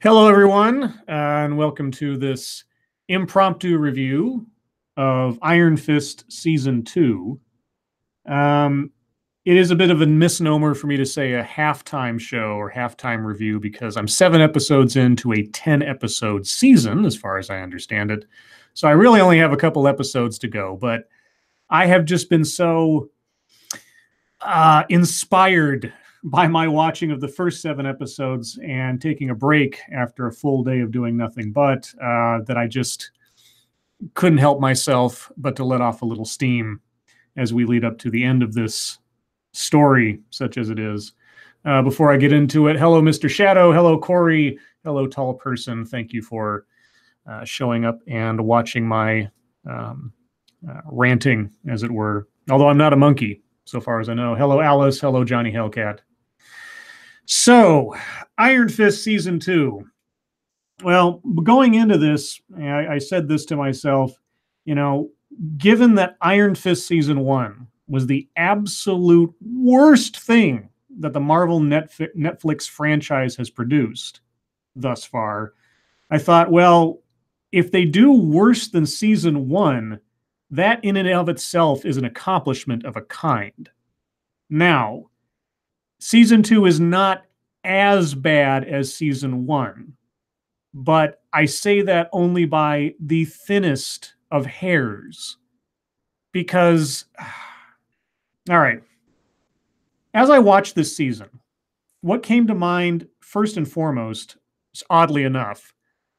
Hello, everyone, and welcome to this impromptu review of Iron Fist Season 2. It is a bit of a misnomer for me to say a halftime show or halftime review because I'm 7 episodes into a 10-episode season, as far as I understand it. So I really only have a couple episodes to go, but I have just been so inspired by my watching of the first 7 episodes and taking a break after a full day of doing nothing but that I just couldn't help myself but to let off a little steam as we lead up to the end of this story, such as it is. Before I get into it, hello, Mr. Shadow. Hello, Corey. Hello, tall person. Thank you for showing up and watching my ranting, as it were. Although I'm not a monkey, so far as I know. Hello, Alice. Hello, Johnny Hellcat. So, Iron Fist Season 2. Well, going into this, I said this to myself, given that Iron Fist Season 1 was the absolute worst thing that the Marvel Netflix franchise has produced thus far, I thought, well, if they do worse than Season 1, that in and of itself is an accomplishment of a kind. Now, Season 2 is not as bad as Season 1, but I say that only by the thinnest of hairs. Because, all right, as I watched this season, what came to mind first and foremost, oddly enough,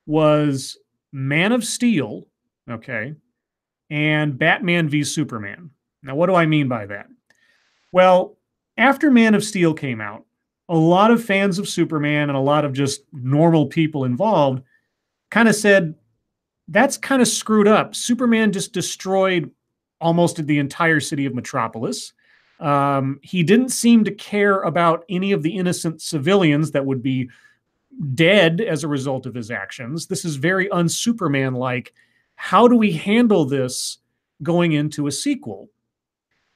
was Man of Steel, okay, and Batman v Superman. Now, what do I mean by that? Well, after Man of Steel came out, a lot of fans of Superman and a lot of just normal people involved kind of said, that's kind of screwed up. Superman just destroyed almost the entire city of Metropolis. He didn't seem to care about any of the innocent civilians that would be dead as a result of his actions. This is very un-Superman-like. How do we handle this going into a sequel?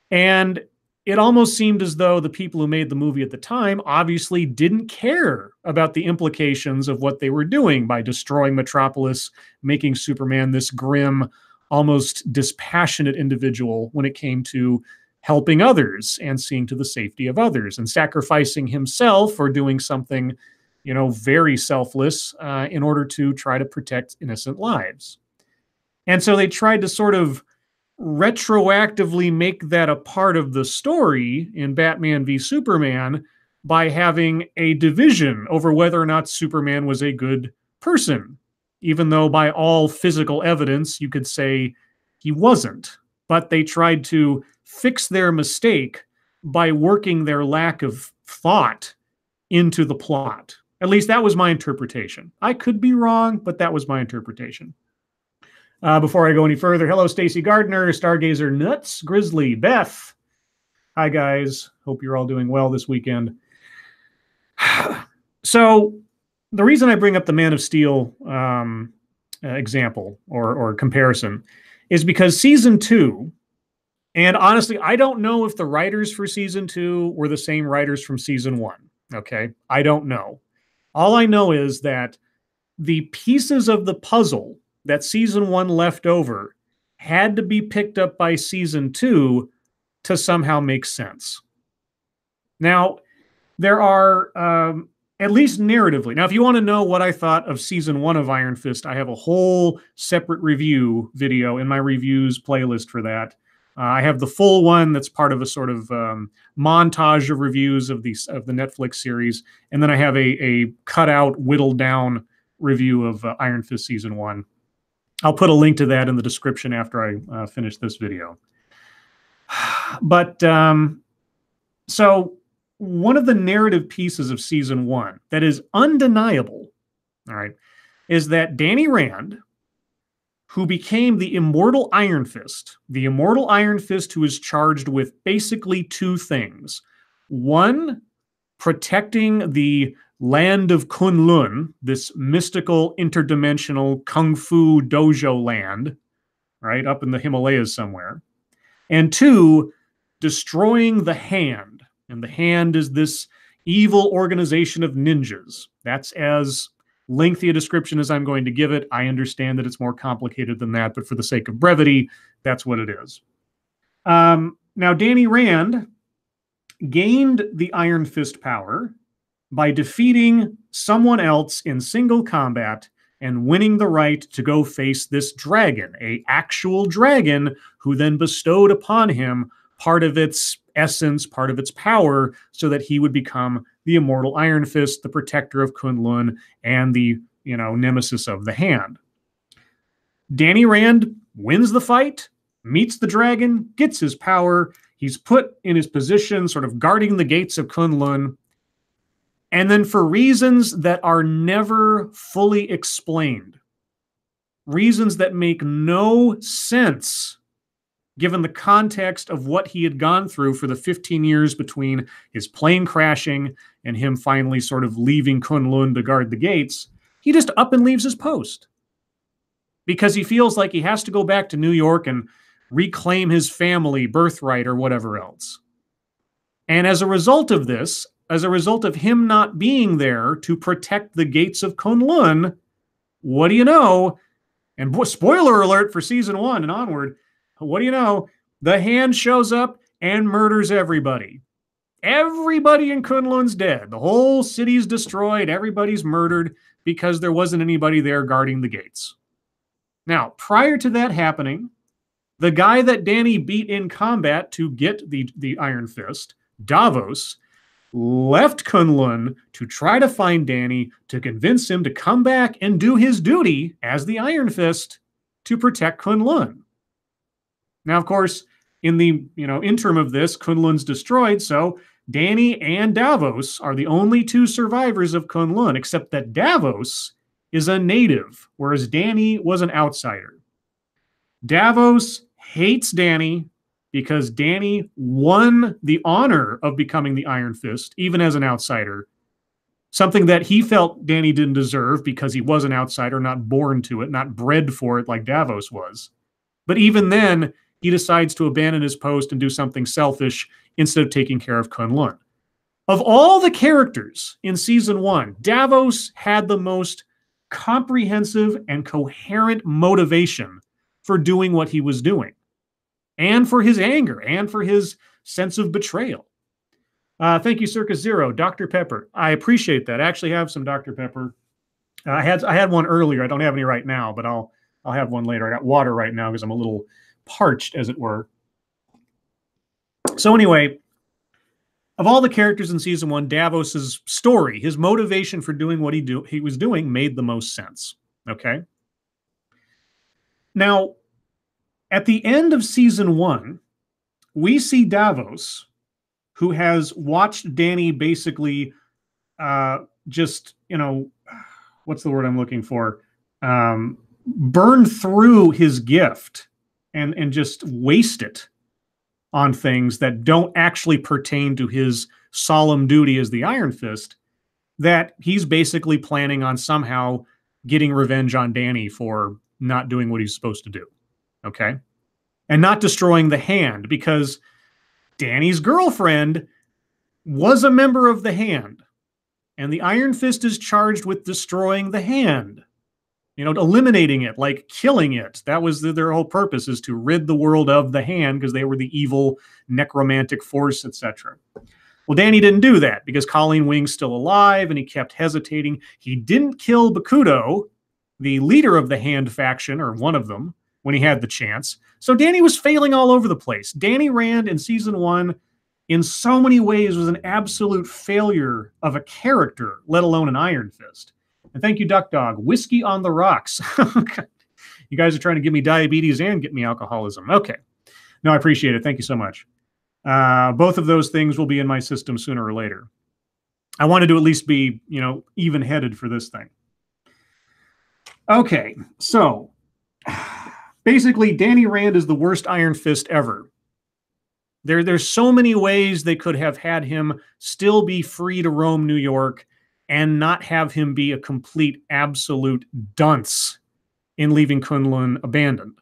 And it almost seemed as though the people who made the movie at the time obviously didn't care about the implications of what they were doing by destroying Metropolis, making Superman this grim, almost dispassionate individual when it came to helping others and seeing to the safety of others and sacrificing himself or doing something, very selfless in order to try to protect innocent lives. And so they tried to sort of retroactively make that a part of the story in Batman v Superman by having a division over whether or not Superman was a good person, even though by all physical evidence you could say he wasn't. But they tried to fix their mistake by working their lack of thought into the plot. At least that was my interpretation. I could be wrong, but that was my interpretation. Before I go any further, hello, Stacy Gardner, Stargazer Nuts, Grizzly, Beth. Hi, guys. Hope you're all doing well this weekend. So the reason I bring up the Man of Steel example or comparison is because Season 2, and honestly, I don't know if the writers for Season 2 were the same writers from Season 1, okay? I don't know. All I know is that the pieces of the puzzle that Season 1 left over had to be picked up by Season 2 to somehow make sense. Now, there are, at least narratively, now if you want to know what I thought of Season 1 of Iron Fist, I have a whole separate review video in my reviews playlist for that. I have the full one that's part of a sort of montage of reviews of the Netflix series, and then I have a cut-out, whittled-down review of Iron Fist Season 1. I'll put a link to that in the description after I finish this video. But so one of the narrative pieces of Season 1 that is undeniable, all right, is that Danny Rand, who became the Immortal Iron Fist who is charged with basically 2 things. One, protecting the land of Kunlun, this mystical, interdimensional kung fu dojo land, right, up in the Himalayas somewhere. And 2, destroying the Hand. And the Hand is this evil organization of ninjas. That's as lengthy a description as I'm going to give it. I understand that it's more complicated than that, but for the sake of brevity, that's what it is. Now, Danny Rand gained the Iron Fist power by defeating someone else in single combat and winning the right to go face this dragon, an actual dragon, who then bestowed upon him part of its essence, part of its power, so that he would become the immortal Iron Fist, the protector of Kunlun, and the, nemesis of the Hand. Danny Rand wins the fight, meets the dragon, gets his power. He's put in his position, sort of guarding the gates of Kunlun. And then for reasons that are never fully explained, reasons that make no sense, given the context of what he had gone through for the 15 years between his plane crashing and him finally sort of leaving Kunlun to guard the gates, he just up and leaves his post. Because he feels like he has to go back to New York and reclaim his family, birthright, or whatever else. And as a result of this, as a result of him not being there to protect the gates of Kunlun, what do you know? And spoiler alert for season 1 and onward, what do you know? The Hand shows up and murders everybody. Everybody in Kunlun's dead. The whole city's destroyed. Everybody's murdered because there wasn't anybody there guarding the gates. Now, prior to that happening, the guy that Danny beat in combat to get the Iron Fist, Davos, left Kunlun to try to find Danny to convince him to come back and do his duty as the Iron Fist to protect Kunlun. Now, of course, in the interim of this, Kunlun's destroyed, so Danny and Davos are the only two survivors of Kunlun, except that Davos is a native, whereas Danny was an outsider. Davos hates Danny because Danny won the honor of becoming the Iron Fist, even as an outsider, something that he felt Danny didn't deserve because he was an outsider, not born to it, not bred for it like Davos was. But even then, he decides to abandon his post and do something selfish instead of taking care of Kunlun. Of all the characters in season 1, Davos had the most comprehensive and coherent motivation for doing what he was doing, and for his anger, and for his sense of betrayal. Thank you, Circus Zero. Dr. Pepper. I appreciate that. I actually have some Dr. Pepper. I had one earlier. I don't have any right now, but I'll have one later. I got water right now because I'm a little parched, as it were. So anyway, of all the characters in season 1, Davos's story, his motivation for doing what he was doing made the most sense. Okay? Now, at the end of season 1, we see Davos, who has watched Danny basically just, what's the word I'm looking for? Burn through his gift and just waste it on things that don't actually pertain to his solemn duty as the Iron Fist, that he's basically planning on somehow getting revenge on Danny for not doing what he's supposed to do. Okay? And not destroying the Hand, because Danny's girlfriend was a member of the Hand. And the Iron Fist is charged with destroying the Hand. Eliminating it, like killing it. That was their whole purpose, is to rid the world of the Hand, because they were the evil necromantic force, etc. Well, Danny didn't do that, because Colleen Wing's still alive, and he kept hesitating. He didn't kill Bakudo, the leader of the Hand faction, or one of them, when he had the chance. So Danny was failing all over the place. Danny Rand in season 1, in so many ways, was an absolute failure of a character, let alone an Iron Fist. And thank you, Duck Dog. Whiskey on the rocks. You guys are trying to give me diabetes and get me alcoholism. Okay. No, I appreciate it. Thank you so much. Both of those things will be in my system sooner or later. I wanted to at least be, even-headed for this thing. Okay, so basically, Danny Rand is the worst Iron Fist ever. There's so many ways they could have had him still be free to roam New York and not have him be a complete, absolute dunce in leaving Kunlun abandoned.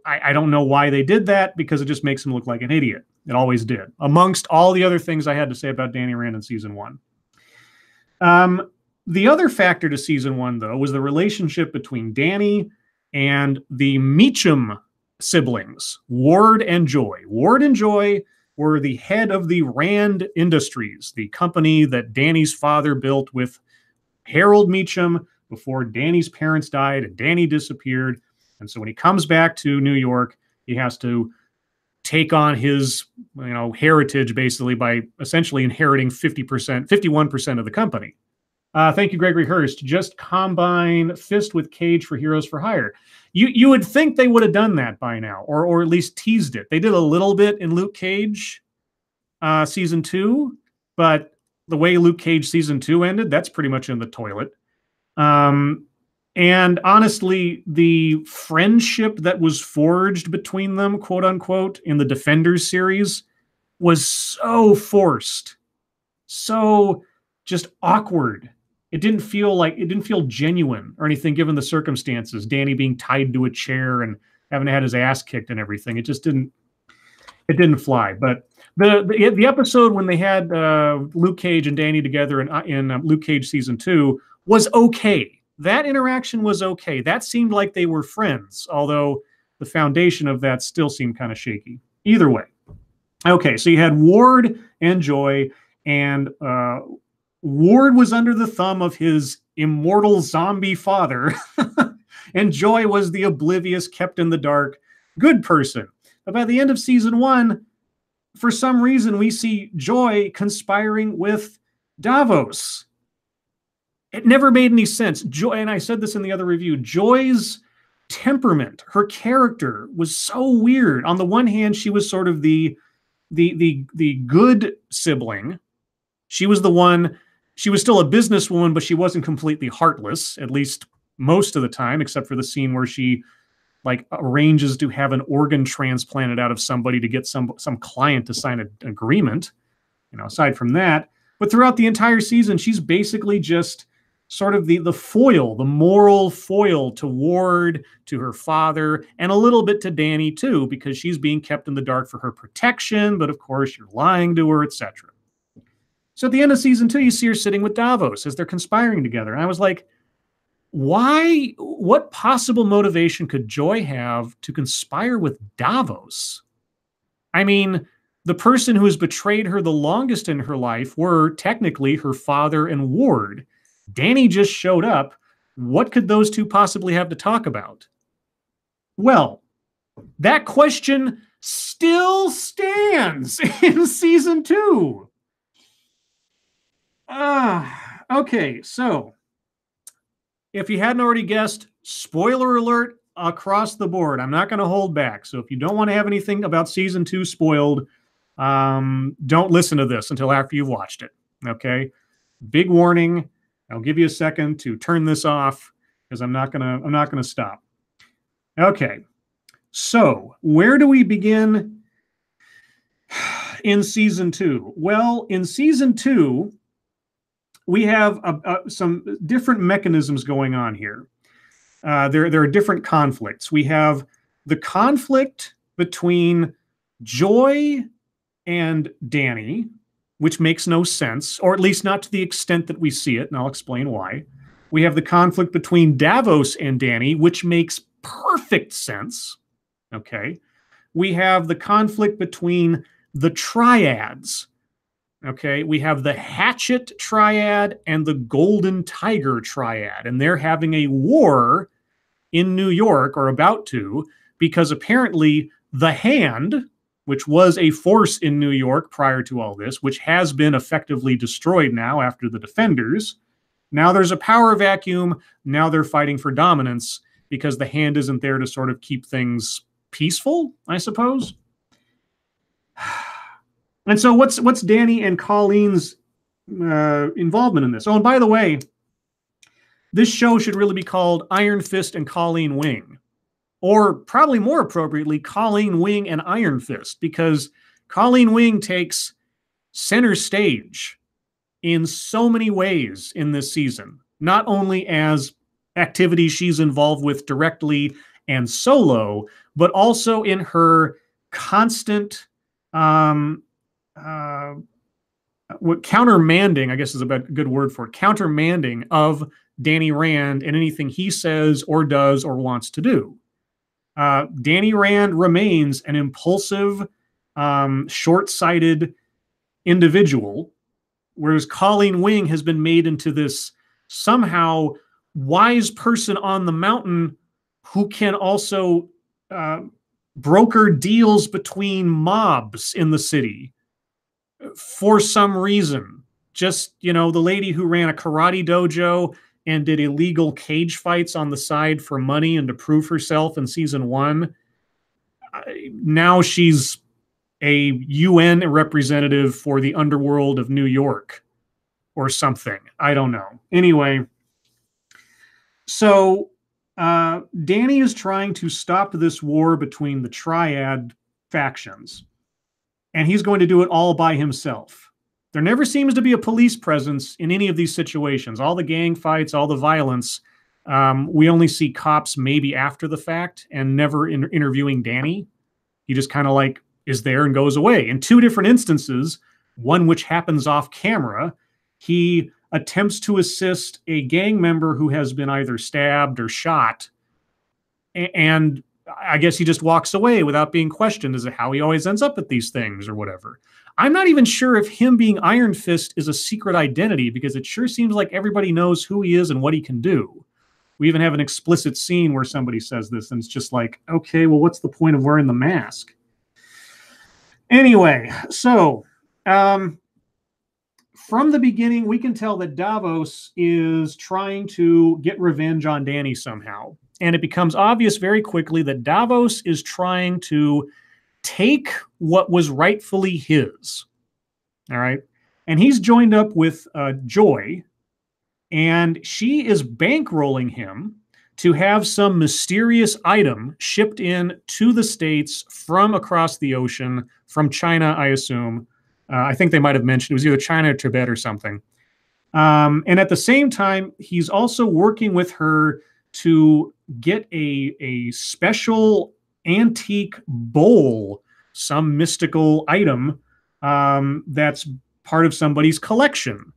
I don't know why they did that, because it just makes him look like an idiot. It always did. Amongst all the other things I had to say about Danny Rand in season 1. The other factor to season 1, though, was the relationship between Danny and the Meachum siblings, Ward and Joy. Ward and Joy were the head of the Rand Industries, the company that Danny's father built with Harold Meachum before Danny's parents died and Danny disappeared. And so when he comes back to New York, he has to take on his, heritage basically by essentially inheriting 50%, 51% of the company. Thank you, Gregory Hurst. Just combine Fist with Cage for Heroes for Hire. You would think they would have done that by now, or at least teased it. They did a little bit in Luke Cage season 2, but the way Luke Cage season 2 ended, that's pretty much in the toilet. And honestly, the friendship that was forged between them, quote unquote, in the Defenders series was so forced, so just awkward. It didn't feel genuine or anything given the circumstances. Danny being tied to a chair and having had his ass kicked and everything. It didn't fly. But the episode when they had Luke Cage and Danny together in Luke Cage season 2 was okay. That interaction was okay. That seemed like they were friends, although the foundation of that still seemed kind of shaky. Either way. Okay, so you had Ward and Joy, and Ward was under the thumb of his immortal zombie father, and Joy was the oblivious, kept in the dark, good person. But by the end of season 1, for some reason, we see Joy conspiring with Davos. It never made any sense. Joy, and I said this in the other review, Joy's temperament, her character was so weird. On the one hand, she was sort of the good sibling. She was the one, she was still a businesswoman, but she wasn't completely heartless, at least most of the time, except for the scene where she arranges to have an organ transplanted out of somebody to get some client to sign an agreement. Aside from that, but throughout the entire season, she's basically just sort of the foil, the moral foil to Ward, to her father, and a little bit to Danny too, because she's being kept in the dark for her protection, but of course you're lying to her, etc. So at the end of season 2, you see her sitting with Davos as they're conspiring together. And I was like, why? What possible motivation could Joy have to conspire with Davos? I mean, the person who has betrayed her the longest in her life were technically her father and Ward. Danny just showed up. What could those two possibly have to talk about? Well, that question still stands in season 2. Okay, so if you hadn't already guessed, spoiler alert across the board. I'm not going to hold back. So if you don't want to have anything about season 2 spoiled, don't listen to this until after you've watched it. Okay? Big warning. I'll give you a second to turn this off because I'm not gonna stop. Okay. So where do we begin in season 2? Well, in season 2, we have some different mechanisms going on here. There are different conflicts. We have the conflict between Joy and Danny, which makes no sense, or at least not to the extent that we see it, and I'll explain why. We have the conflict between Davos and Danny, which makes perfect sense. Okay. We have the conflict between the triads. Okay. We have the Hatchet Triad and the Golden Tiger Triad, and they're having a war in New York, or about to, because apparently the Hand, which was a force in New York prior to all this, which has been effectively destroyed now after the Defenders. Now there's a power vacuum. Now they're fighting for dominance because the Hand isn't there to sort of keep things peaceful, I suppose. And so what's Danny and Colleen's involvement in this? Oh, and by the way, this show should really be called Iron Fist and Colleen Wing. Or probably more appropriately, Colleen Wing and Iron Fist, because Colleen Wing takes center stage in so many ways in this season, not only as activities she's involved with directly and solo, but also in her constant what countermanding, I guess is a good word for it, countermanding of Danny Rand and anything he says or does or wants to do. Danny Rand remains an impulsive, short-sighted individual, whereas Colleen Wing has been made into this somehow wise person on the mountain who can also broker deals between mobs in the city for some reason. Just, the lady who ran a karate dojo and did illegal cage fights on the side for money and to prove herself in season 1. Now she's a UN representative for the underworld of New York or something. I don't know. Anyway, so Danny is trying to stop this war between the Triad factions, and he's going to do it all by himself. There never seems to be a police presence in any of these situations. All the gang fights, all the violence, we only see cops maybe after the fact and never interviewing Danny. He just kind of like is there and goes away. In 2 different instances, one which happens off camera, he attempts to assist a gang member who has been either stabbed or shot. And I guess he just walks away without being questioned as to how he always ends up at these things or whatever. I'm not even sure if him being Iron Fist is a secret identity, because it sure seems like everybody knows who he is and what he can do. We even have an explicit scene where somebody says this, and it's just like, okay, well, what's the point of wearing the mask? Anyway, so from the beginning, we can tell that Davos is trying to get revenge on Danny somehow. And it becomes obvious very quickly that Davos is trying to take what was rightfully his. All right. And he's joined up with Joy, and she is bankrolling him to have some mysterious item shipped in to the States from across the ocean, from China, I assume. I think they might have mentioned it was either China or Tibet or something. And at the same time, he's also working with her to get a special antique bowl, some mystical item that's part of somebody's collection.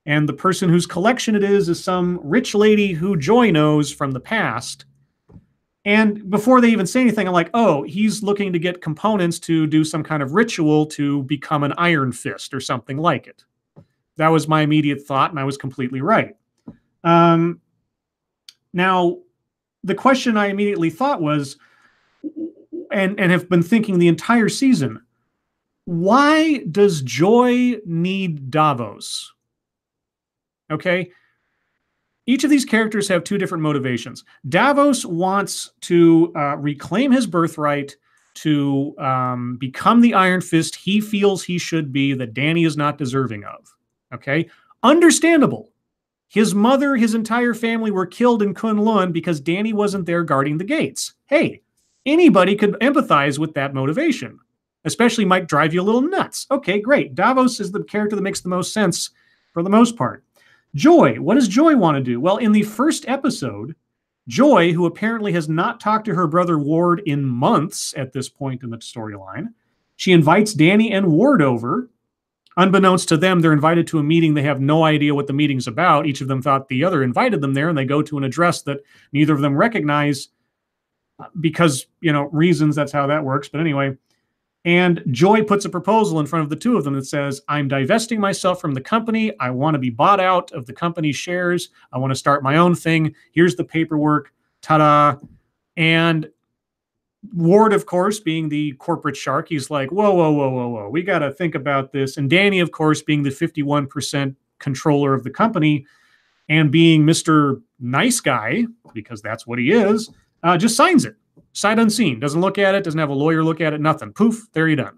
And the person whose collection it is some rich lady who Joy knows from the past. And before they even say anything, I'm like, oh, he's looking to get components to do some kind of ritual to become an Iron Fist or something like it. That was my immediate thought, and I was completely right. Now, the question I immediately thought was, and have been thinking the entire season, why does Joy need Davos? Okay. Each of these characters have 2 different motivations. Davos wants to reclaim his birthright, to become the Iron Fist he feels he should be, that Danny is not deserving of. Okay. Understandable. His mother, his entire family were killed in Kunlun because Danny wasn't there guarding the gates. Hey, anybody could empathize with that motivation, especially might drive you a little nuts. Okay, great. Davos is the character that makes the most sense for the most part. Joy, what does Joy want to do? Well, in the first episode, Joy, who apparently has not talked to her brother Ward in months at this point in the storyline, she invites Danny and Ward over. Unbeknownst to them, they're invited to a meeting. They have no idea what the meeting's about. Each of them thought the other invited them there, and they go to an address that neither of them recognize because, reasons. That's how that works. But anyway, and Joy puts a proposal in front of the 2 of them that says, I'm divesting myself from the company. I want to be bought out of the company's shares. I want to start my own thing. Here's the paperwork. Ta-da. And Ward, of course, being the corporate shark, he's like, whoa. We got to think about this. And Danny, of course, being the 51% controller of the company and being Mr. Nice Guy, because that's what he is, just signs it. Sight unseen, doesn't look at it, doesn't have a lawyer look at it, nothing. Poof, there you're done.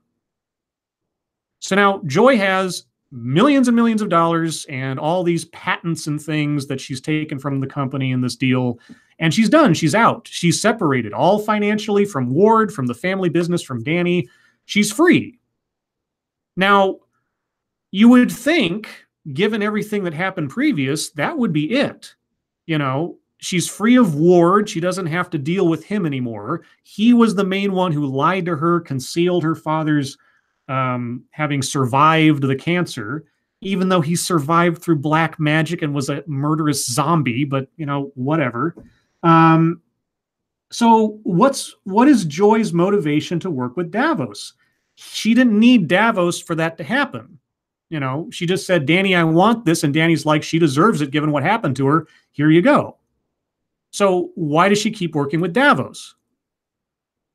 So now Joy has millions and millions of dollars and all these patents and things that she's taken from the company in this deal. And she's done. She's out. She's separated, all financially, from Ward, from the family business, from Danny. She's free. Now, you would think, given everything that happened previous, that would be it. She's free of Ward. She doesn't have to deal with him anymore. He was the main one who lied to her, concealed her father's having survived the cancer. even though he survived through black magic and was a murderous zombie, but whatever. So what is Joy's motivation to work with Davos? She didn't need Davos for that to happen. She just said, Danny, I want this. And Danny's like, she deserves it given what happened to her. Here you go. So why does she keep working with Davos?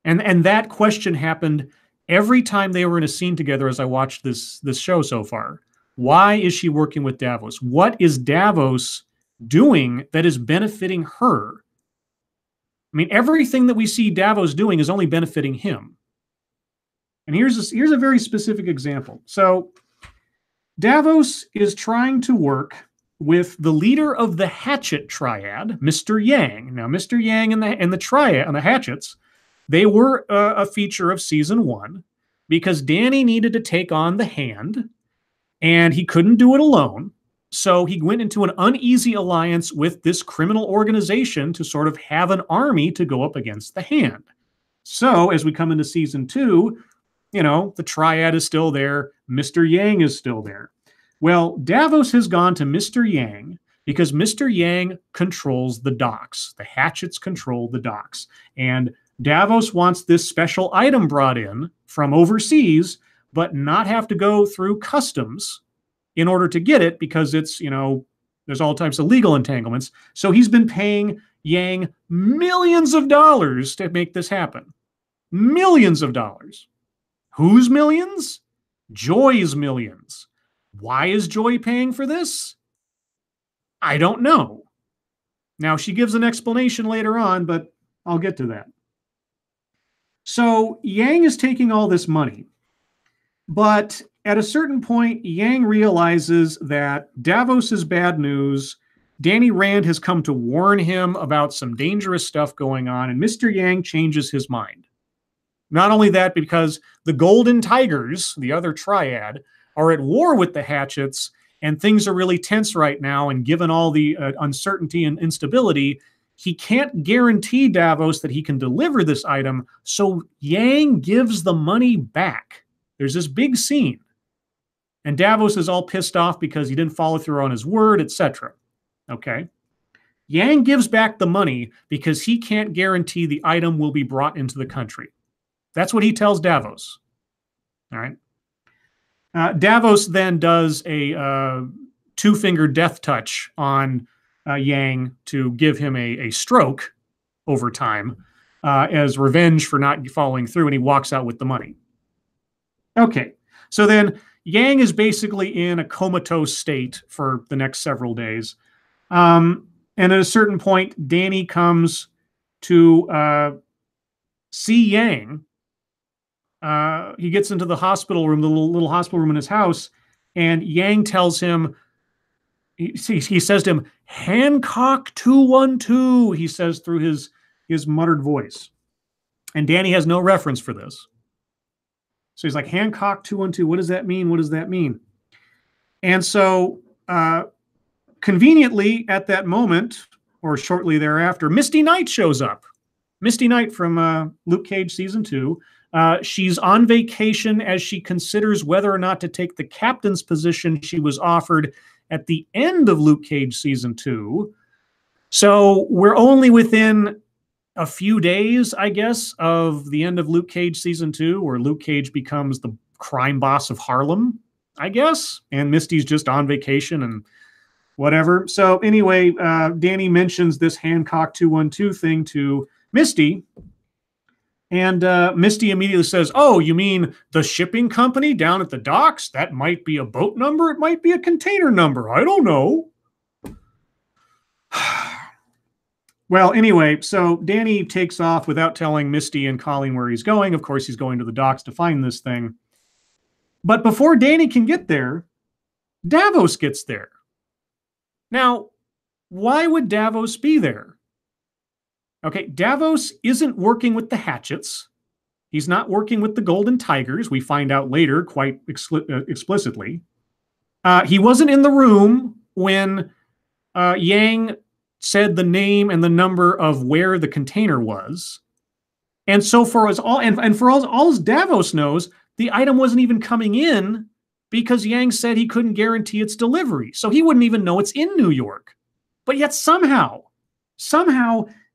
And that question happened every time they were in a scene together as I watched this show so far. Why is she working with Davos? What is Davos doing that is benefiting her? I mean, everything that we see Davos doing is only benefiting him. And here's a very specific example. So Davos is trying to work with the leader of the Hatchet Triad, Mr. Yang. Now, Mr. Yang and the Triad and the Hatchets, they were a feature of season 1 because Danny needed to take on the Hand, and he couldn't do it alone. So he went into an uneasy alliance with this criminal organization to sort of have an army to go up against the Hand. So as we come into season 2, the Triad is still there. Mr. Yang is still there. Well, Davos has gone to Mr. Yang because Mr. Yang controls the docks. The Hatchets control the docks. And Davos wants this special item brought in from overseas, but not have to go through customs in order to get it because it's, there's all types of legal entanglements. So he's been paying Yang millions of dollars to make this happen. Millions of dollars. Whose millions? Joy's millions. Why is Joy paying for this? I don't know. Now, she gives an explanation later on, but I'll get to that. So Yang is taking all this money, but at a certain point, Yang realizes that Davos is bad news. Danny Rand has come to warn him about some dangerous stuff going on, and Mr. Yang changes his mind. Not only that, because the Golden Tigers, the other Triad, are at war with the Hatchets, and things are really tense right now, and given all the uncertainty and instability, he can't guarantee Davos that he can deliver this item, so Yang gives the money back. There's this big scene. And Davos is all pissed off because he didn't follow through on his word, etc. Okay? Yang gives back the money because he can't guarantee the item will be brought into the country. That's what he tells Davos. All right? Davos then does a two-finger death touch on Yang to give him a stroke over time as revenge for not following through, and he walks out with the money. Okay, so then Yang is basically in a comatose state for the next several days. And at a certain point, Danny comes to see Yang. He gets into the hospital room, the little hospital room in his house, and Yang tells him, he says to him, Hancock 212, he says through his muttered voice. And Danny has no reference for this. So he's like, Hancock 212, what does that mean? What does that mean? And so conveniently at that moment, or shortly thereafter, Misty Knight shows up. Misty Knight from Luke Cage Season 2. She's on vacation as she considers whether or not to take the captain's position she was offered at the end of Luke Cage Season 2. So we're only within a few days, I guess, of the end of Luke Cage Season 2, where Luke Cage becomes the crime boss of Harlem, I guess, and Misty's just on vacation and whatever. So anyway, Danny mentions this Hancock 212 thing to Misty, and Misty immediately says, oh, you mean the shipping company down at the docks? That might be a boat number. It might be a container number. I don't know. Well, anyway, so Danny takes off without telling Misty and Colleen where he's going. Of course, he's going to the docks to find this thing. But before Danny can get there, Davos gets there. Now, why would Davos be there? Okay, Davos isn't working with the Hatchets. He's not working with the Golden Tigers. We find out later quite explicitly. He wasn't in the room when Yang said the name and the number of where the container was. And so for us all, and for all as Davos knows, the item wasn't even coming in because Yang said he couldn't guarantee its delivery. So he wouldn't even know it's in New York. But yet somehow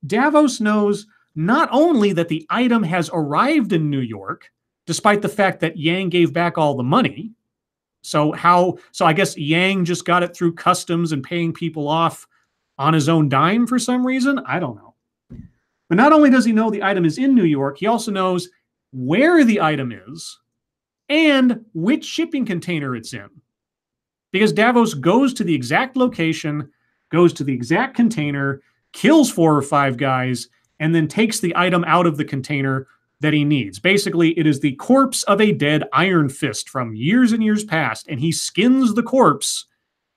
Davos knows not only that the item has arrived in New York, despite the fact that Yang gave back all the money. So I guess Yang just got it through customs and paying people off on his own dime for some reason. I don't know. But not only does he know the item is in New York, he also knows where the item is and which shipping container it's in. Because Davos goes to the exact location, goes to the exact container, kills 4 or 5 guys, and then takes the item out of the container that he needs. Basically, it is the corpse of a dead Iron Fist from years and years past, and he skins the corpse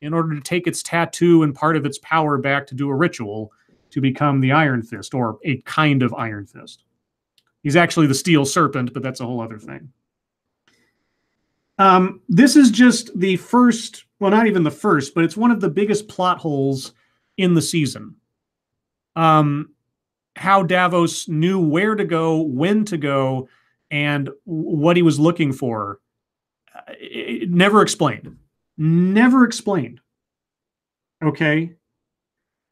in order to take its tattoo and part of its power back to do a ritual to become the Iron Fist, or a kind of Iron Fist. He's actually the Steel Serpent, but that's a whole other thing. This is just the first, well, not even the first, but it's one of the biggest plot holes in the season. How Davos knew where to go, when to go, and what he was looking for. It never explained. Never explained. Okay.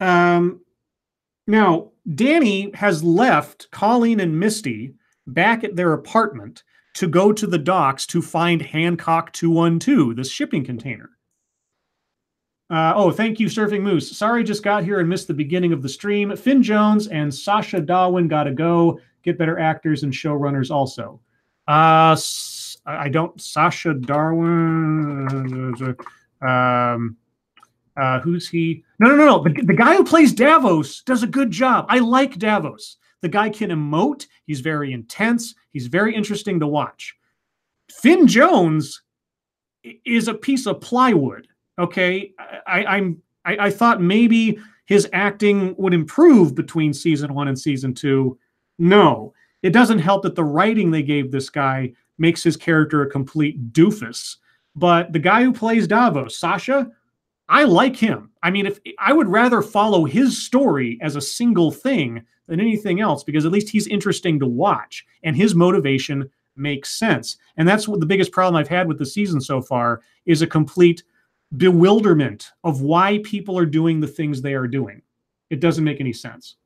Now, Danny has left Colleen and Misty back at their apartment to go to the docks to find Hancock 212, this shipping container. Thank you, Surfing Moose. Sorry, just got here and missed the beginning of the stream. Finn Jones and Sasha Darwin gotta go. Get better actors and showrunners also. Sasha Darwin. Who's he? No. The guy who plays Davos does a good job. I like Davos. The guy can emote. He's very intense. He's very interesting to watch. Finn Jones is a piece of plywood. Okay, I thought maybe his acting would improve between season 1 and season 2. No, it doesn't help that the writing they gave this guy makes his character a complete doofus. But the guy who plays Davos, Sasha, I like him. I mean, if I would rather follow his story as a single thing than anything else, because at least he's interesting to watch and his motivation makes sense. And that's what the biggest problem I've had with the season so far is a complete bewilderment of why people are doing the things they are doing. It doesn't make any sense.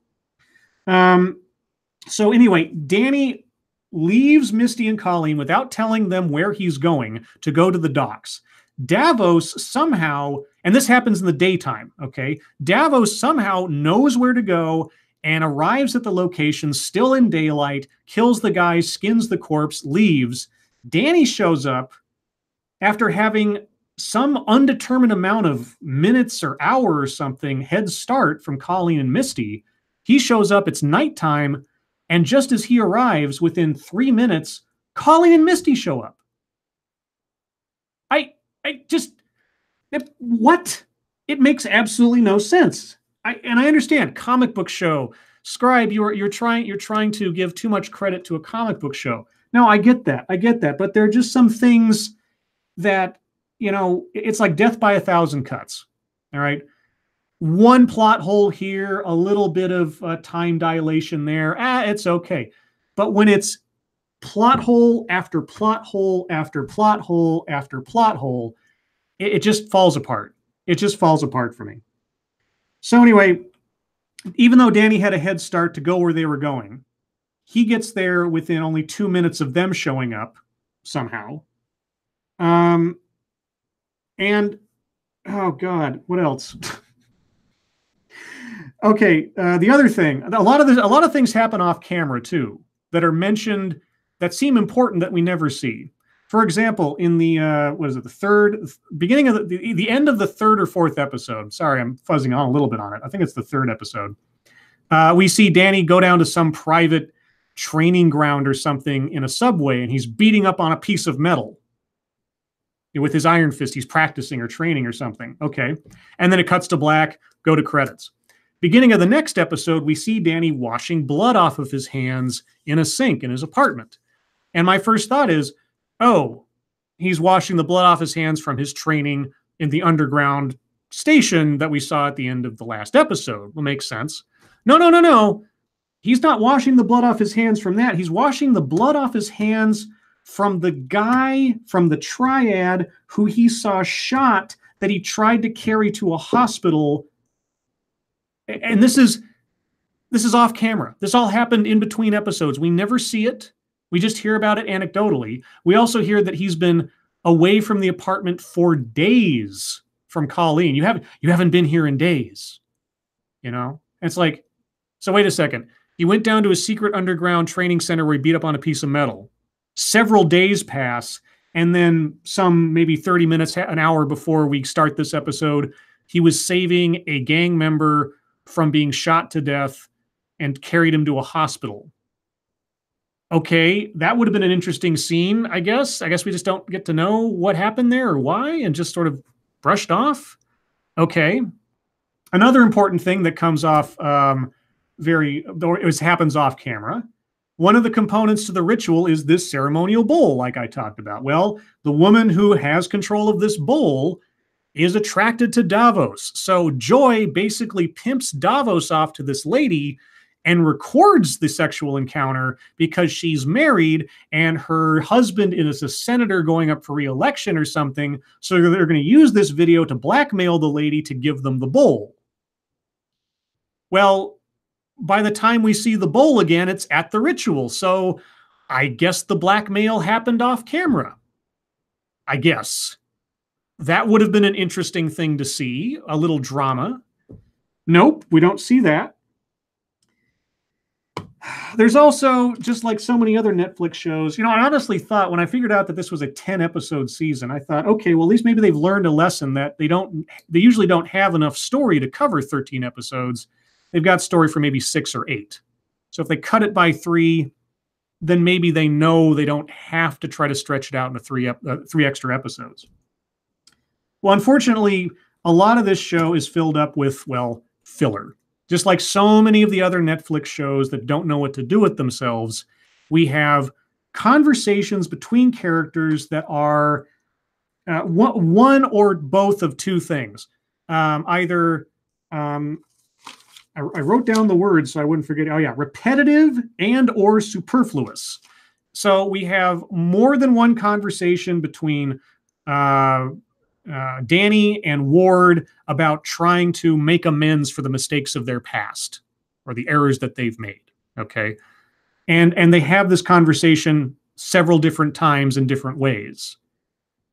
So anyway, Danny leaves Misty and Colleen without telling them where he's going to go to the docks. Davos somehow, and this happens in the daytime, okay? Davos somehow knows where to go and arrives at the location still in daylight, kills the guy, skins the corpse, leaves. Danny shows up after having some undetermined amount of minutes or hour or something head start from Colleen and Misty. He shows up, it's nighttime, and just as he arrives, within 3 minutes, Colleen and Misty show up. What? It makes absolutely no sense. I understand, comic book show. Scribe, you're trying to give too much credit to a comic book show. No, I get that, but there are just some things that, it's like death by 1,000 cuts. All right. One plot hole here, a little bit of time dilation there. It's okay. But when it's plot hole after plot hole after plot hole after plot hole, it just falls apart. It just falls apart for me. So anyway, even though Danny had a head start to go where they were going, he gets there within only 2 minutes of them showing up somehow. And oh God, what else? Okay, the other thing, a lot of things happen off camera too that are mentioned that seem important that we never see. For example, in the the end of the 3rd or 4th episode. Sorry, I'm fuzzing on a little bit on it. I think it's the 3rd episode. We see Danny go down to some private training ground or something in a subway, and he's beating up on a piece of metal with his Iron Fist. He's practicing or training or something. Okay. And then it cuts to black, go to credits. Beginning of the next episode, we see Danny washing blood off of his hands in a sink in his apartment. And my first thought is, oh, he's washing the blood off his hands from his training in the underground station that we saw at the end of the last episode. Will make sense. No. He's not washing the blood off his hands from that. He's washing the blood off his hands from the guy from the triad who he saw shot that he tried to carry to a hospital. And this is off camera. This all happened in between episodes. We never see it. We just hear about it anecdotally. We also hear that he's been away from the apartment for days from Colleen. You haven't been here in days. And it's like, so wait a second. He went down to a secret underground training center where he beat up on a piece of metal. Several days pass, and then some maybe 30 minutes, an hour before we start this episode, he was saving a gang member from being shot to death and carried him to a hospital. Okay, that would have been an interesting scene, I guess. I guess we just don't get to know what happened there or why, and just sort of brushed off. Okay. Another important thing that comes off happens off camera. One of the components to the ritual is this ceremonial bowl, like I talked about. Well, the woman who has control of this bowl is attracted to Davos. So Joy basically pimps Davos off to this lady and records the sexual encounter because she's married and her husband is a senator going up for re-election or something. So they're going to use this video to blackmail the lady to give them the bowl. Well, by the time we see the bowl again, it's at the ritual. So I guess the blackmail happened off camera. I guess. That would have been an interesting thing to see, a little drama. Nope, we don't see that. There's also, just like so many other Netflix shows, I honestly thought when I figured out that this was a 10-episode season, I thought, okay, well, at least maybe they've learned a lesson that they usually don't have enough story to cover 13 episodes. They've got story for maybe 6 or 8. So if they cut it by 3, then maybe they know they don't have to try to stretch it out into 3 extra episodes. Well, unfortunately, a lot of this show is filled up with, well, filler. Just like so many of the other Netflix shows that don't know what to do with themselves, we have conversations between characters that are one or both of two things. Either, I wrote down the words so I wouldn't forget. Oh yeah, repetitive and or superfluous. So we have more than one conversation between Danny and Ward about trying to make amends for the mistakes of their past or the errors that they've made. Okay. And they have this conversation several different times in different ways.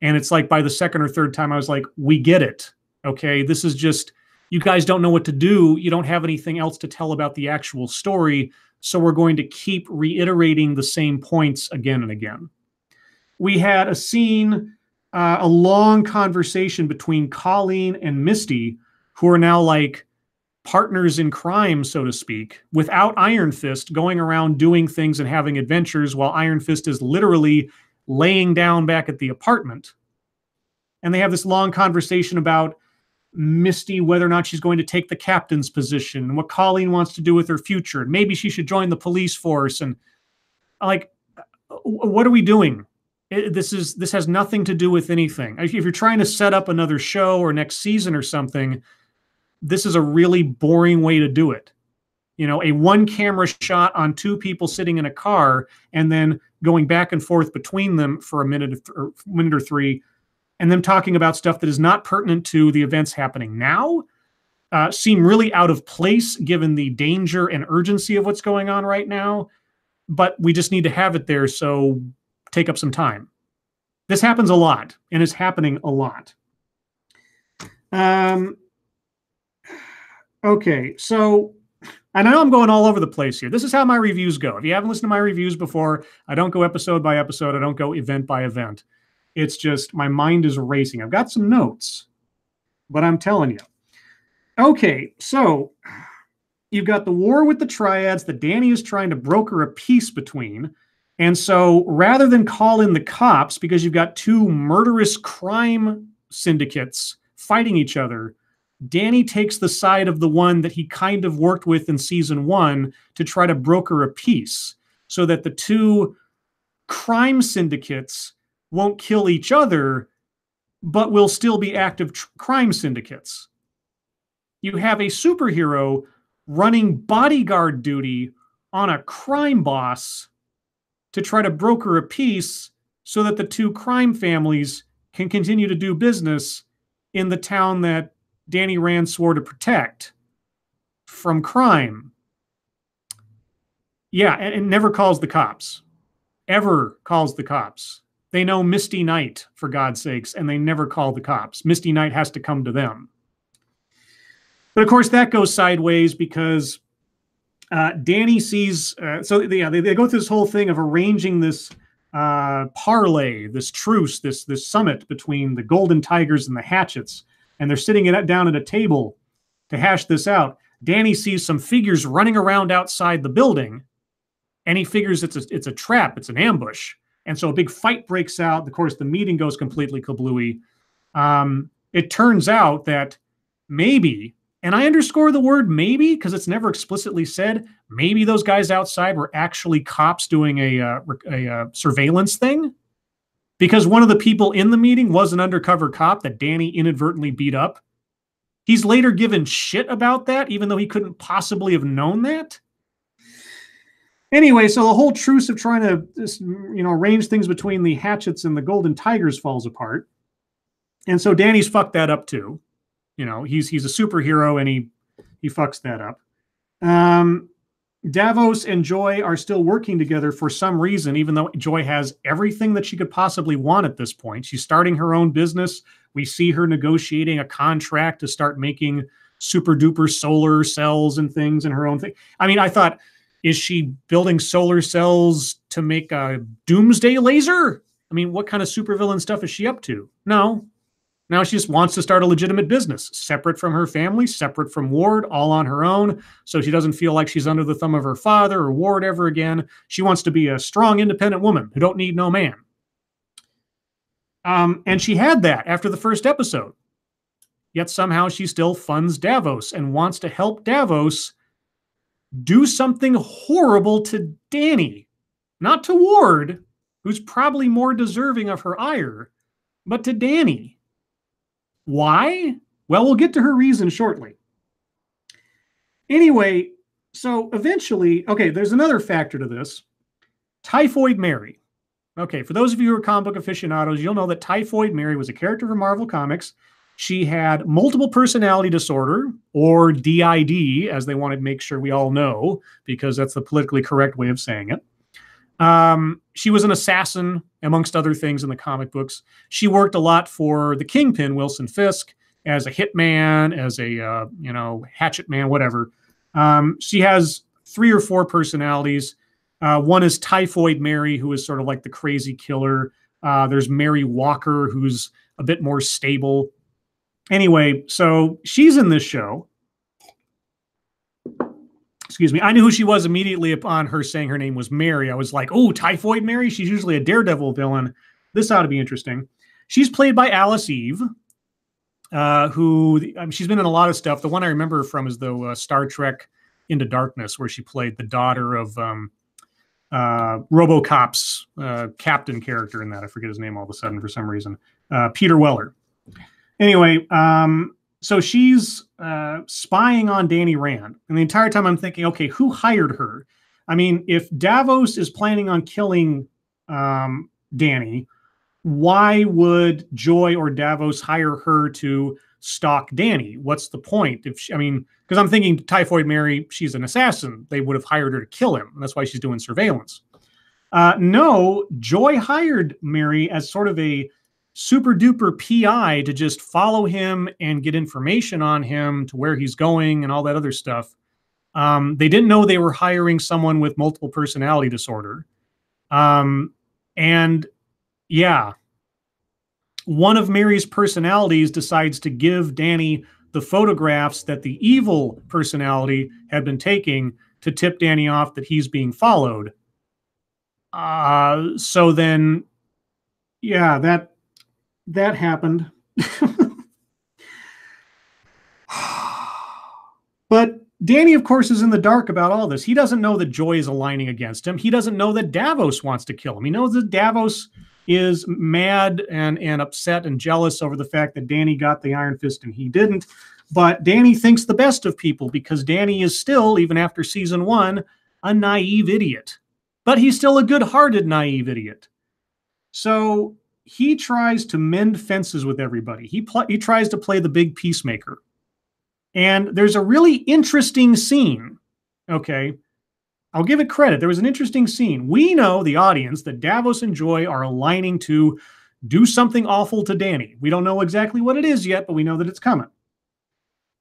And it's like by the second or third time, I was like, we get it. Okay. This is just, you guys don't know what to do. You don't have anything else to tell about the actual story. So we're going to keep reiterating the same points again and again. We had a scene, a long conversation between Colleen and Misty, who are now like partners in crime, so to speak, without Iron Fist going around doing things and having adventures while Iron Fist is literally laying down back at the apartment. And they have this long conversation about Misty, whether or not she's going to take the captain's position and what Colleen wants to do with her future. And maybe she should join the police force. And like, what are we doing? This has nothing to do with anything. If you're trying to set up another show or next season or something, this is a really boring way to do it. A one camera shot on two people sitting in a car and then going back and forth between them for a minute or 3, and them talking about stuff that is not pertinent to the events happening now, seem really out of place given the danger and urgency of what's going on right now. But we just need to have it there, so take up some time. This happens a lot, and is happening a lot. Okay, so I know I'm going all over the place here. This is how my reviews go. If you haven't listened to my reviews before, I don't go episode by episode. I don't go event by event. It's just my mind is racing. I've got some notes, but I'm telling you. Okay, so you've got the war with the triads that Danny is trying to broker a peace between. And so rather than call in the cops, because you've got two murderous crime syndicates fighting each other, Danny takes the side of the one that he kind of worked with in season 1 to try to broker a peace so that the two crime syndicates won't kill each other, but will still be active crime syndicates. You have a superhero running bodyguard duty on a crime boss to try to broker a peace so that the two crime families can continue to do business in the town that Danny Rand swore to protect from crime. Yeah, and never calls the cops. Ever calls the cops. They know Misty Knight, for God's sakes, and they never call the cops. Misty Knight has to come to them. But of course, that goes sideways because Danny sees, they go through this whole thing of arranging this parlay, this truce, this summit between the Golden Tigers and the Hatchets, and they're sitting down at a table to hash this out. Danny sees some figures running around outside the building, and he figures it's a trap, it's an ambush. And so a big fight breaks out. Of course, the meeting goes completely kablooey. It turns out that maybe, and I underscore the word maybe because it's never explicitly said, maybe those guys outside were actually cops doing a surveillance thing. Because one of the people in the meeting was an undercover cop that Danny inadvertently beat up. He's later given shit about that, even though he couldn't possibly have known that. Anyway, so the whole truce of trying to arrange things between the Hatchets and the Golden Tigers falls apart. And so Danny's fucked that up too. He's a superhero and he fucks that up. Davos and Joy are still working together for some reason, even though Joy has everything that she could possibly want at this point. She's starting her own business. We see her negotiating a contract to start making super duper solar cells and things in her own thing. I mean, I thought, is she building solar cells to make a doomsday laser? I mean, what kind of supervillain stuff is she up to? No. Now she just wants to start a legitimate business, separate from her family, separate from Ward, all on her own, so she doesn't feel like she's under the thumb of her father or Ward ever again. She wants to be a strong, independent woman who don't need no man. And she had that after the first episode. Yet somehow she still funds Davos and wants to help Davos do something horrible to Danny. Not to Ward, who's probably more deserving of her ire, but to Danny. Why? Well, we'll get to her reason shortly. Anyway, so eventually, okay, there's another factor to this. Typhoid Mary. Okay, for those of you who are comic book aficionados, you'll know that Typhoid Mary was a character from Marvel Comics. She had multiple personality disorder, or DID, as they wanted to make sure we all know, because that's the politically correct way of saying it. She was an assassin, amongst other things in the comic books. She worked a lot for the Kingpin, Wilson Fisk, as a hitman, as a, hatchet man, whatever. She has 3 or 4 personalities. One is Typhoid Mary, who is sort of like the crazy killer. There's Mary Walker, who's a bit more stable. Anyway, so she's in this show. Excuse me. I knew who she was immediately upon her saying her name was Mary. I was like, oh, Typhoid Mary? She's usually a Daredevil villain. This ought to be interesting. She's played by Alice Eve, who she's been in a lot of stuff. The one I remember her from is the Star Trek Into Darkness, where she played the daughter of RoboCop's captain character in that. I forget his name all of a sudden for some reason. Peter Weller. Anyway, so she's spying on Danny Rand. And the entire time I'm thinking, okay, who hired her? I mean, if Davos is planning on killing Danny, why would Joy or Davos hire her to stalk Danny? What's the point? Because I'm thinking Typhoid Mary, she's an assassin. They would have hired her to kill him. And that's why she's doing surveillance. No, Joy hired Mary as sort of a super duper PI to just follow him and get information on him to where he's going and all that other stuff. They didn't know they were hiring someone with multiple personality disorder. And yeah, one of Mary's personalities decides to give Danny the photographs that the evil personality had been taking to tip Danny off that he's being followed. So then, yeah, that happened. But Danny, of course, is in the dark about all this. He doesn't know that Joy is aligning against him. He doesn't know that Davos wants to kill him. He knows that Davos is mad and upset and jealous over the fact that Danny got the Iron Fist and he didn't. But Danny thinks the best of people because Danny is still, even after season 1, a naive idiot. But he's still a good-hearted naive idiot. So he tries to mend fences with everybody. He tries to play the big peacemaker. And there's a really interesting scene. Okay. I'll give it credit. There was an interesting scene. We know, the audience, that Davos and Joy are aligning to do something awful to Dany. We don't know exactly what it is yet, but we know that it's coming.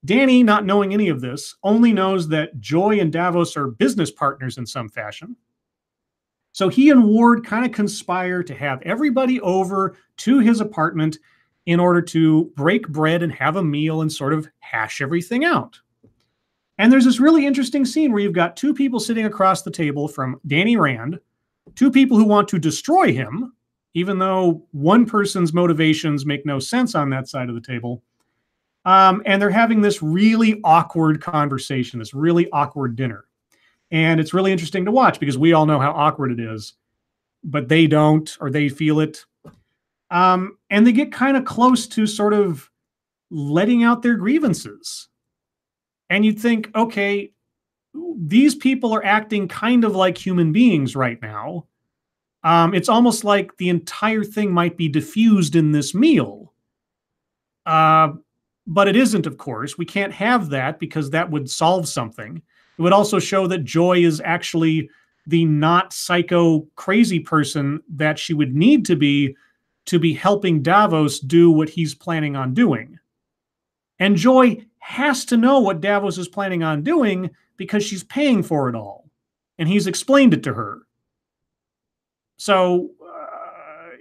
Dany, not knowing any of this, only knows that Joy and Davos are business partners in some fashion. So he and Ward kind of conspire to have everybody over to his apartment in order to break bread and have a meal and sort of hash everything out. And there's this really interesting scene where you've got two people sitting across the table from Dany Rand, two people who want to destroy him, even though one person's motivations make no sense on that side of the table. And they're having this really awkward conversation, this really awkward dinner. And it's really interesting to watch because we all know how awkward it is, but they don't, or they feel it. And they get kind of close to sort of letting out their grievances. And you'd think, okay, these people are acting kind of like human beings right now. It's almost like the entire thing might be diffused in this meal. But it isn't, of course. We can't have that because that would solve something. It would also show that Joy is actually the not psycho crazy person that she would need to be helping Davos do what he's planning on doing. And Joy has to know what Davos is planning on doing because she's paying for it all. And he's explained it to her. So,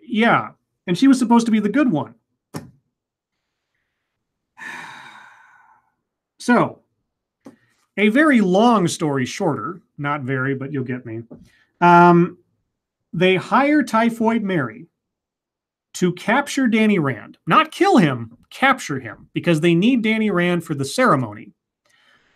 yeah. And she was supposed to be the good one. So, a very long story shorter, not very, but you'll get me. They hire Typhoid Mary to capture Dany Rand. Not kill him, capture him, because they need Dany Rand for the ceremony.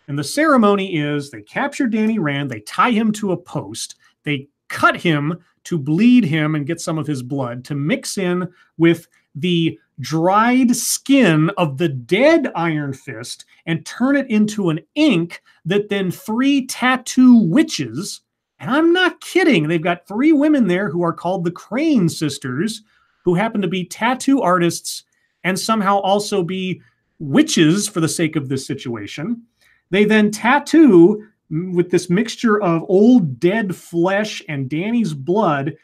And the ceremony is they capture Dany Rand, they tie him to a post, they cut him to bleed him and get some of his blood to mix in with the dried skin of the dead Iron Fist and turn it into an ink that then 3 tattoo witches, and I'm not kidding, they've got 3 women there who are called the Crane Sisters, who happen to be tattoo artists and somehow also be witches for the sake of this situation. They then tattoo, with this mixture of old dead flesh and Dany's blood,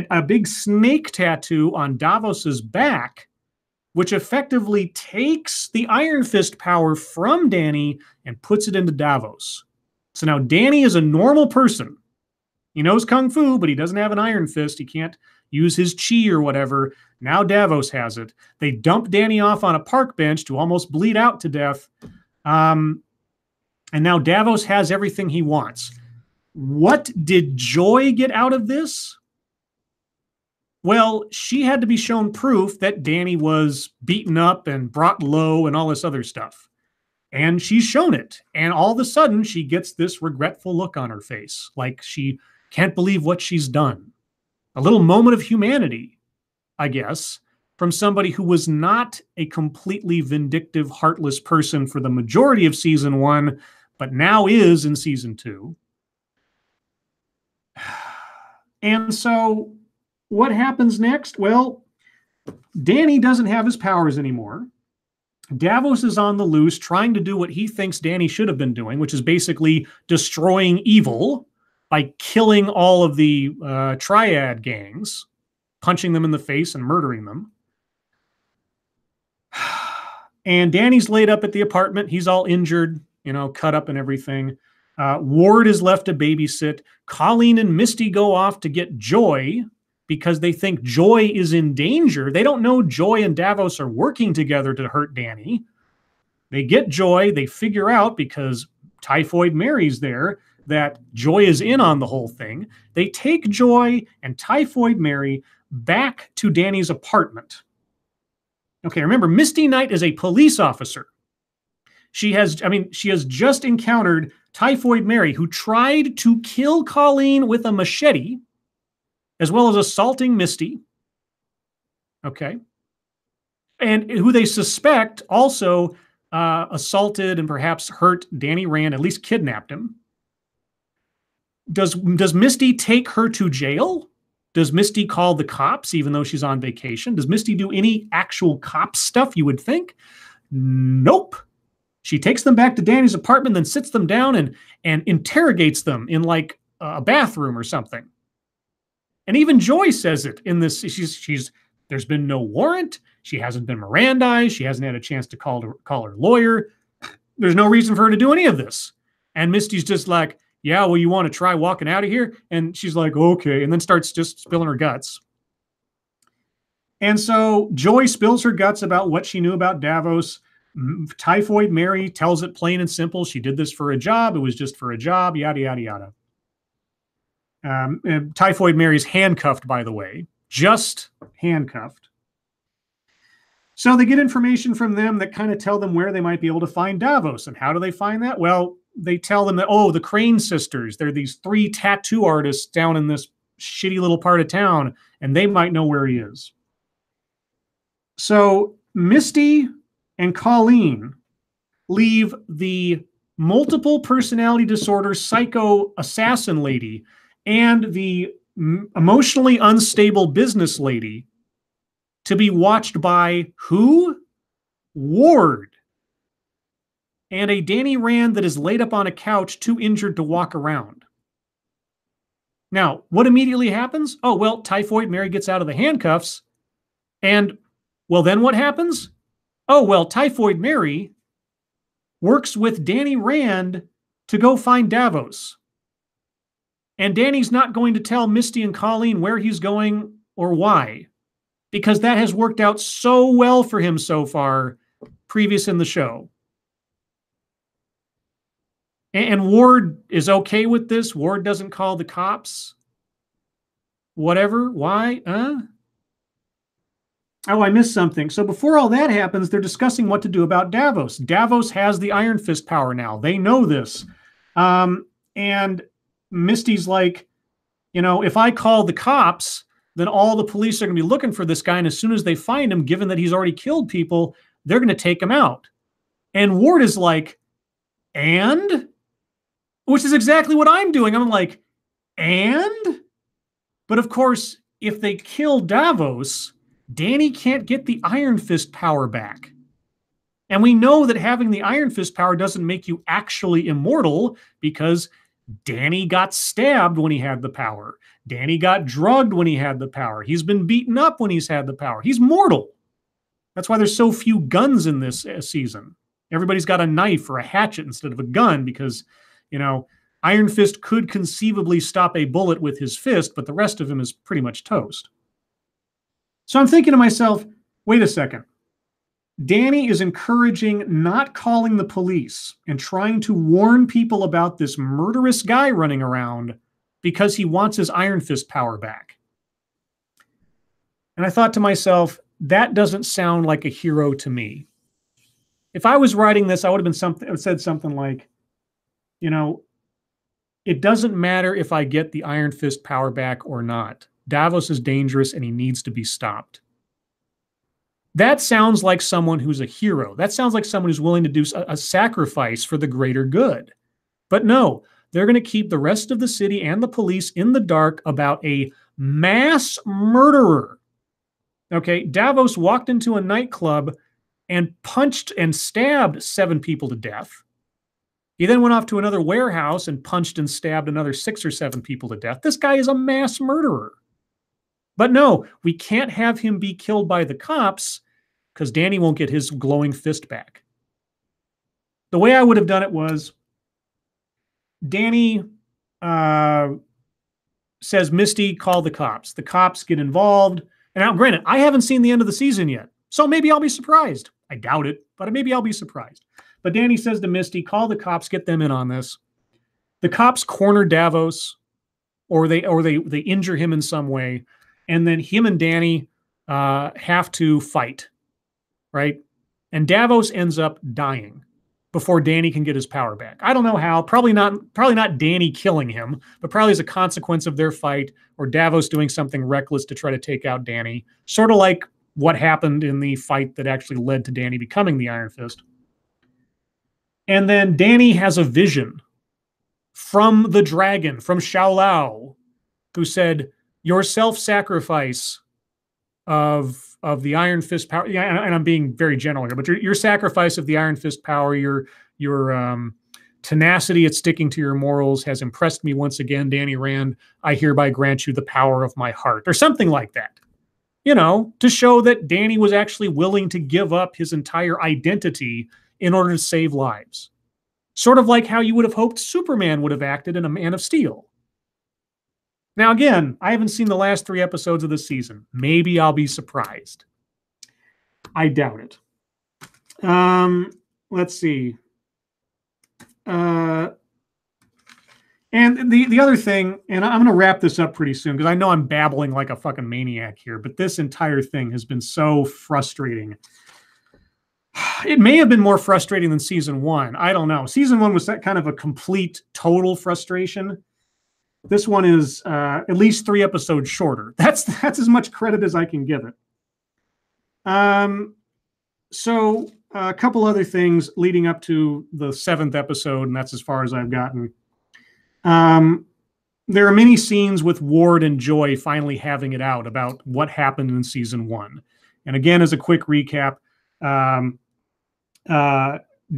a big snake tattoo on Davos's back, which effectively takes the Iron Fist power from Dany and puts it into Davos. So now Dany is a normal person. He knows Kung Fu, but he doesn't have an Iron Fist. He can't use his chi or whatever. Now Davos has it. They dump Dany off on a park bench to almost bleed out to death. And now Davos has everything he wants. What did Joy get out of this? Well, she had to be shown proof that Dany was beaten up and brought low and all this other stuff. And she's shown it. And all of a sudden, she gets this regretful look on her face, like she can't believe what she's done. A little moment of humanity, I guess, from somebody who was not a completely vindictive, heartless person for the majority of season 1, but now is in season 2. And so what happens next? Well, Dany doesn't have his powers anymore. Davos is on the loose trying to do what he thinks Dany should have been doing, which is basically destroying evil by killing all of the triad gangs, punching them in the face and murdering them. And Dany's laid up at the apartment. He's all injured, cut up and everything. Ward is left to babysit. Colleen and Misty go off to get Joy because they think Joy is in danger. They don't know Joy and Davos are working together to hurt Dany. They get Joy. They figure out, because Typhoid Mary's there, that Joy is in on the whole thing. They take Joy and Typhoid Mary back to Dany's apartment. Okay, remember, Misty Knight is a police officer. She has just encountered Typhoid Mary, who tried to kill Colleen with a machete, as well as assaulting Misty. Okay. And who they suspect also assaulted and perhaps hurt Dany Rand, at least kidnapped him. Does Misty take her to jail? Does Misty call the cops even though she's on vacation? Does Misty do any actual cop stuff you would think? Nope. She takes them back to Danny's apartment, then sits them down and interrogates them in like a bathroom or something. And even Joy says it in this. There's been no warrant. She hasn't been Mirandized. She hasn't had a chance to call her lawyer. There's no reason for her to do any of this. And Misty's just like, yeah, well, you want to try walking out of here? And she's like, okay. And then starts just spilling her guts. And so Joy spills her guts about what she knew about Davos. Typhoid Mary tells it plain and simple. She did this for a job. It was just for a job, yada, yada, yada. Typhoid Mary's handcuffed, by the way, just handcuffed. So they get information from them that kind of tell them where they might be able to find Davos. And how do they find that? Well, they tell them that, oh, the Crane sisters, they're these 3 tattoo artists down in this shitty little part of town, and they might know where he is. So Misty and Colleen leave the multiple personality disorder psycho assassin lady and the emotionally unstable business lady to be watched by who? Ward. And a Danny Rand that is laid up on a couch, too injured to walk around. Now, what immediately happens? Oh, well, Typhoid Mary gets out of the handcuffs. And, well, then what happens? Oh, well, Typhoid Mary works with Danny Rand to go find Davos. And Danny's not going to tell Misty and Colleen where he's going or why, because that has worked out so well for him so far, previous in the show. And Ward is okay with this. Ward doesn't call the cops. Whatever. Why? Oh, I missed something. So before all that happens, they're discussing what to do about Davos. Davos has the Iron Fist power now. They know this. And Misty's like, you know, if I call the cops, then all the police are going to be looking for this guy. And as soon as they find him, given that he's already killed people, they're going to take him out. And Ward is like, and? Which is exactly what I'm doing. I'm like, and? But of course, if they kill Davos, Danny can't get the Iron Fist power back. And we know that having the Iron Fist power doesn't make you actually immortal, because Danny got stabbed when he had the power. Danny got drugged when he had the power. He's been beaten up when he's had the power. He's mortal. That's why there's so few guns in this season. Everybody's got a knife or a hatchet instead of a gun because, you know, Iron Fist could conceivably stop a bullet with his fist, but the rest of him is pretty much toast. So I'm thinking to myself, wait a second. Danny is encouraging not calling the police and trying to warn people about this murderous guy running around because he wants his Iron Fist power back. And I thought to myself, that doesn't sound like a hero to me. If I was writing this, I would have said something like, you know, it doesn't matter if I get the Iron Fist power back or not. Davos is dangerous and he needs to be stopped. That sounds like someone who's a hero. That sounds like someone who's willing to do a sacrifice for the greater good. But no, they're going to keep the rest of the city and the police in the dark about a mass murderer. Okay, Davos walked into a nightclub and punched and stabbed 7 people to death. He then went off to another warehouse and punched and stabbed another 6 or 7 people to death. This guy is a mass murderer. But no, we can't have him be killed by the cops because Danny won't get his glowing fist back. The way I would have done it was Danny says, Misty, call the cops. The cops get involved. And now, granted, I haven't seen the end of the season yet, so maybe I'll be surprised. I doubt it, but maybe I'll be surprised. But Danny says to Misty, call the cops, get them in on this. The cops corner Davos, or they injure him in some way. And then him and Danny have to fight, right? And Davos ends up dying before Danny can get his power back. I don't know how. Probably not Danny killing him, but probably as a consequence of their fight, or Davos doing something reckless to try to take out Danny. Sort of like what happened in the fight that actually led to Danny becoming the Iron Fist. And then Danny has a vision from the dragon, from Xiao Lao, who said, your self-sacrifice of the Iron Fist power, yeah, and I'm being very general here, but your sacrifice of the Iron Fist power, your tenacity at sticking to your morals has impressed me once again, Danny Rand. I hereby grant you the power of my heart, or something like that. To show that Danny was actually willing to give up his entire identity in order to save lives. Sort of like how you would have hoped Superman would have acted in A Man of Steel. Now, again, I haven't seen the last 3 episodes of this season. Maybe I'll be surprised. I doubt it. Let's see. And the other thing, and I'm going to wrap this up pretty soon because I know I'm babbling like a fucking maniac here, but this entire thing has been so frustrating. It may have been more frustrating than season 1. I don't know. Season 1 was that kind of a complete, total frustration. This one is at least 3 episodes shorter. That's as much credit as I can give it. So a couple other things leading up to the 7th episode, and that's as far as I've gotten. There are many scenes with Ward and Joy finally having it out about what happened in season 1. And again, as a quick recap,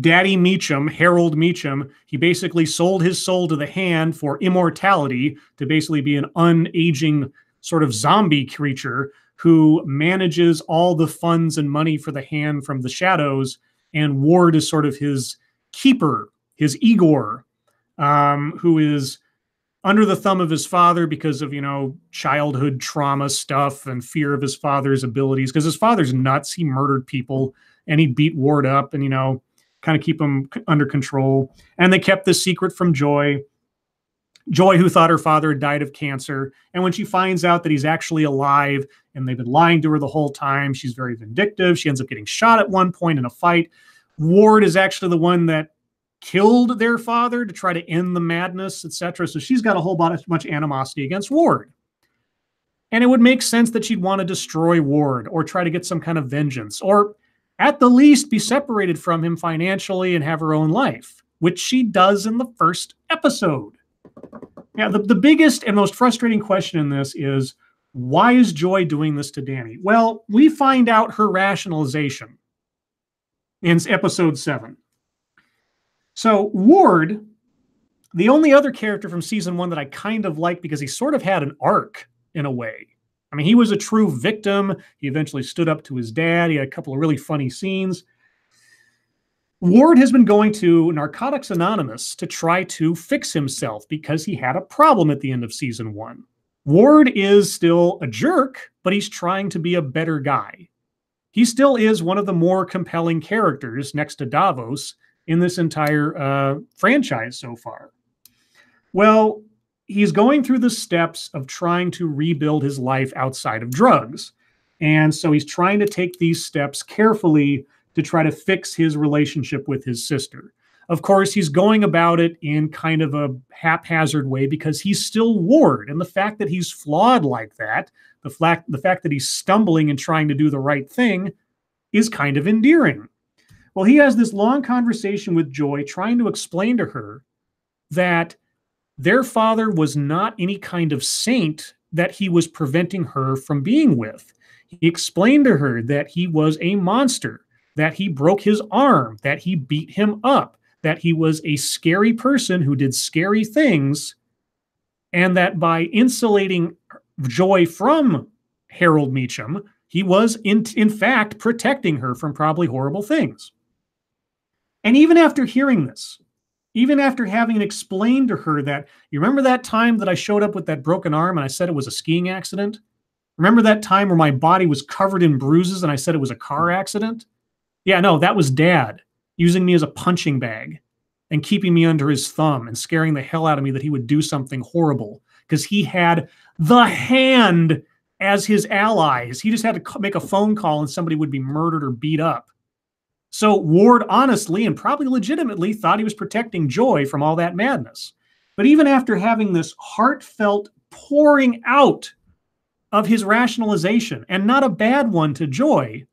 Daddy Meachum, Harold Meachum, he basically sold his soul to the Hand for immortality, to basically be an unaging sort of zombie creature who manages all the funds and money for the Hand from the shadows. And Ward is sort of his keeper, his Igor, who is under the thumb of his father because of, childhood trauma stuff and fear of his father's abilities. Because his father's nuts. He murdered people and he beat Ward up and, kind of keep him under control. And they kept this secret from Joy. Joy, who thought her father had died of cancer. And when she finds out that he's actually alive and they've been lying to her the whole time, she's very vindictive. She ends up getting shot at one point in a fight. Ward is actually the one that killed their father to try to end the madness, etc. So she's got a whole bunch of animosity against Ward. And it would make sense that she'd want to destroy Ward or try to get some kind of vengeance, or at the least be separated from him financially and have her own life, which she does in the first episode. Now, the biggest and most frustrating question in this is, why is Joy doing this to Danny? Well, we find out her rationalization in episode 7. So Ward, the only other character from season 1 that I kind of like because he sort of had an arc in a way. I mean, he was a true victim. He eventually stood up to his dad. He had a couple of really funny scenes. Ward has been going to Narcotics Anonymous to try to fix himself because he had a problem at the end of season 1. Ward is still a jerk, but he's trying to be a better guy. He still is one of the more compelling characters next to Davos in this entire franchise so far. Well, he's going through the steps of trying to rebuild his life outside of drugs. And so he's trying to take these steps carefully to try to fix his relationship with his sister. Of course, he's going about it in kind of a haphazard way because he's still Ward. And the fact that he's flawed like that, the fact that he's stumbling and trying to do the right thing is kind of endearing. Well, he has this long conversation with Joy trying to explain to her that their father was not any kind of saint that he was preventing her from being with. He explained to her that he was a monster, that he broke his arm, that he beat him up, that he was a scary person who did scary things, and that by insulating Joy from Harold Meachum, he was in fact protecting her from probably horrible things. And even after hearing this, even after having explained to her that, you remember that time that I showed up with that broken arm and I said it was a skiing accident? Remember that time where my body was covered in bruises and I said it was a car accident? Yeah, no, that was Dad using me as a punching bag and keeping me under his thumb and scaring the hell out of me that he would do something horrible because he had the Hand as his allies. He just had to make a phone call and somebody would be murdered or beat up. So Ward honestly and probably legitimately thought he was protecting Joy from all that madness. But even after having this heartfelt pouring out of his rationalization, and not a bad one to Joy,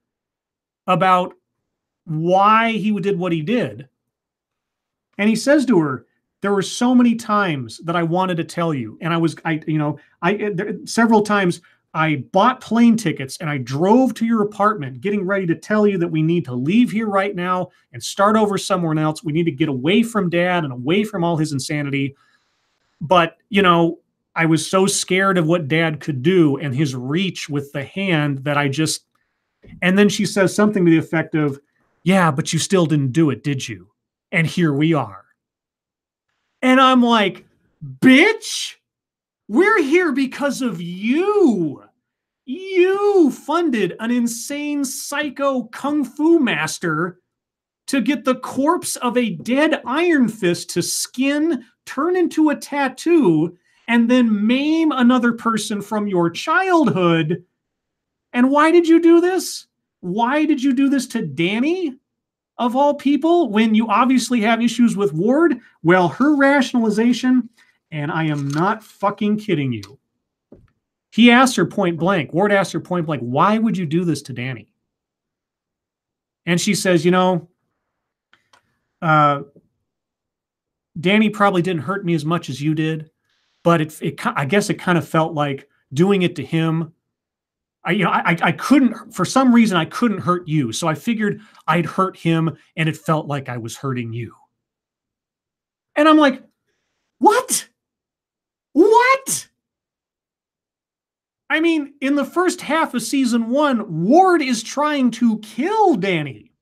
about why he did what he did, and he says to her, There were so many times that I wanted to tell you, and several times I bought plane tickets and I drove to your apartment getting ready to tell you that we need to leave here right now and start over somewhere else. We need to get away from Dad and away from all his insanity. But, I was so scared of what Dad could do and his reach with the hand that and then she says something to the effect of, yeah, but you still didn't do it, did you? And here we are. And I'm like, bitch, we're here because of you. You funded an insane psycho kung fu master to get the corpse of a dead Iron Fist to skin, turn into a tattoo, and then maim another person from your childhood. And why did you do this? Why did you do this to Danny, of all people, when you obviously have issues with Ward? Well, her rationalization, and I am not fucking kidding you. He asked her point blank, Ward asked her point blank, why would you do this to Danny? And she says, Danny probably didn't hurt me as much as you did, but I guess it kind of felt like doing it to him. I couldn't, for some reason, I couldn't hurt you. So I figured I'd hurt him, and it felt like I was hurting you. And I'm like, what? What? I mean, in the first half of season 1, Ward is trying to kill Danny.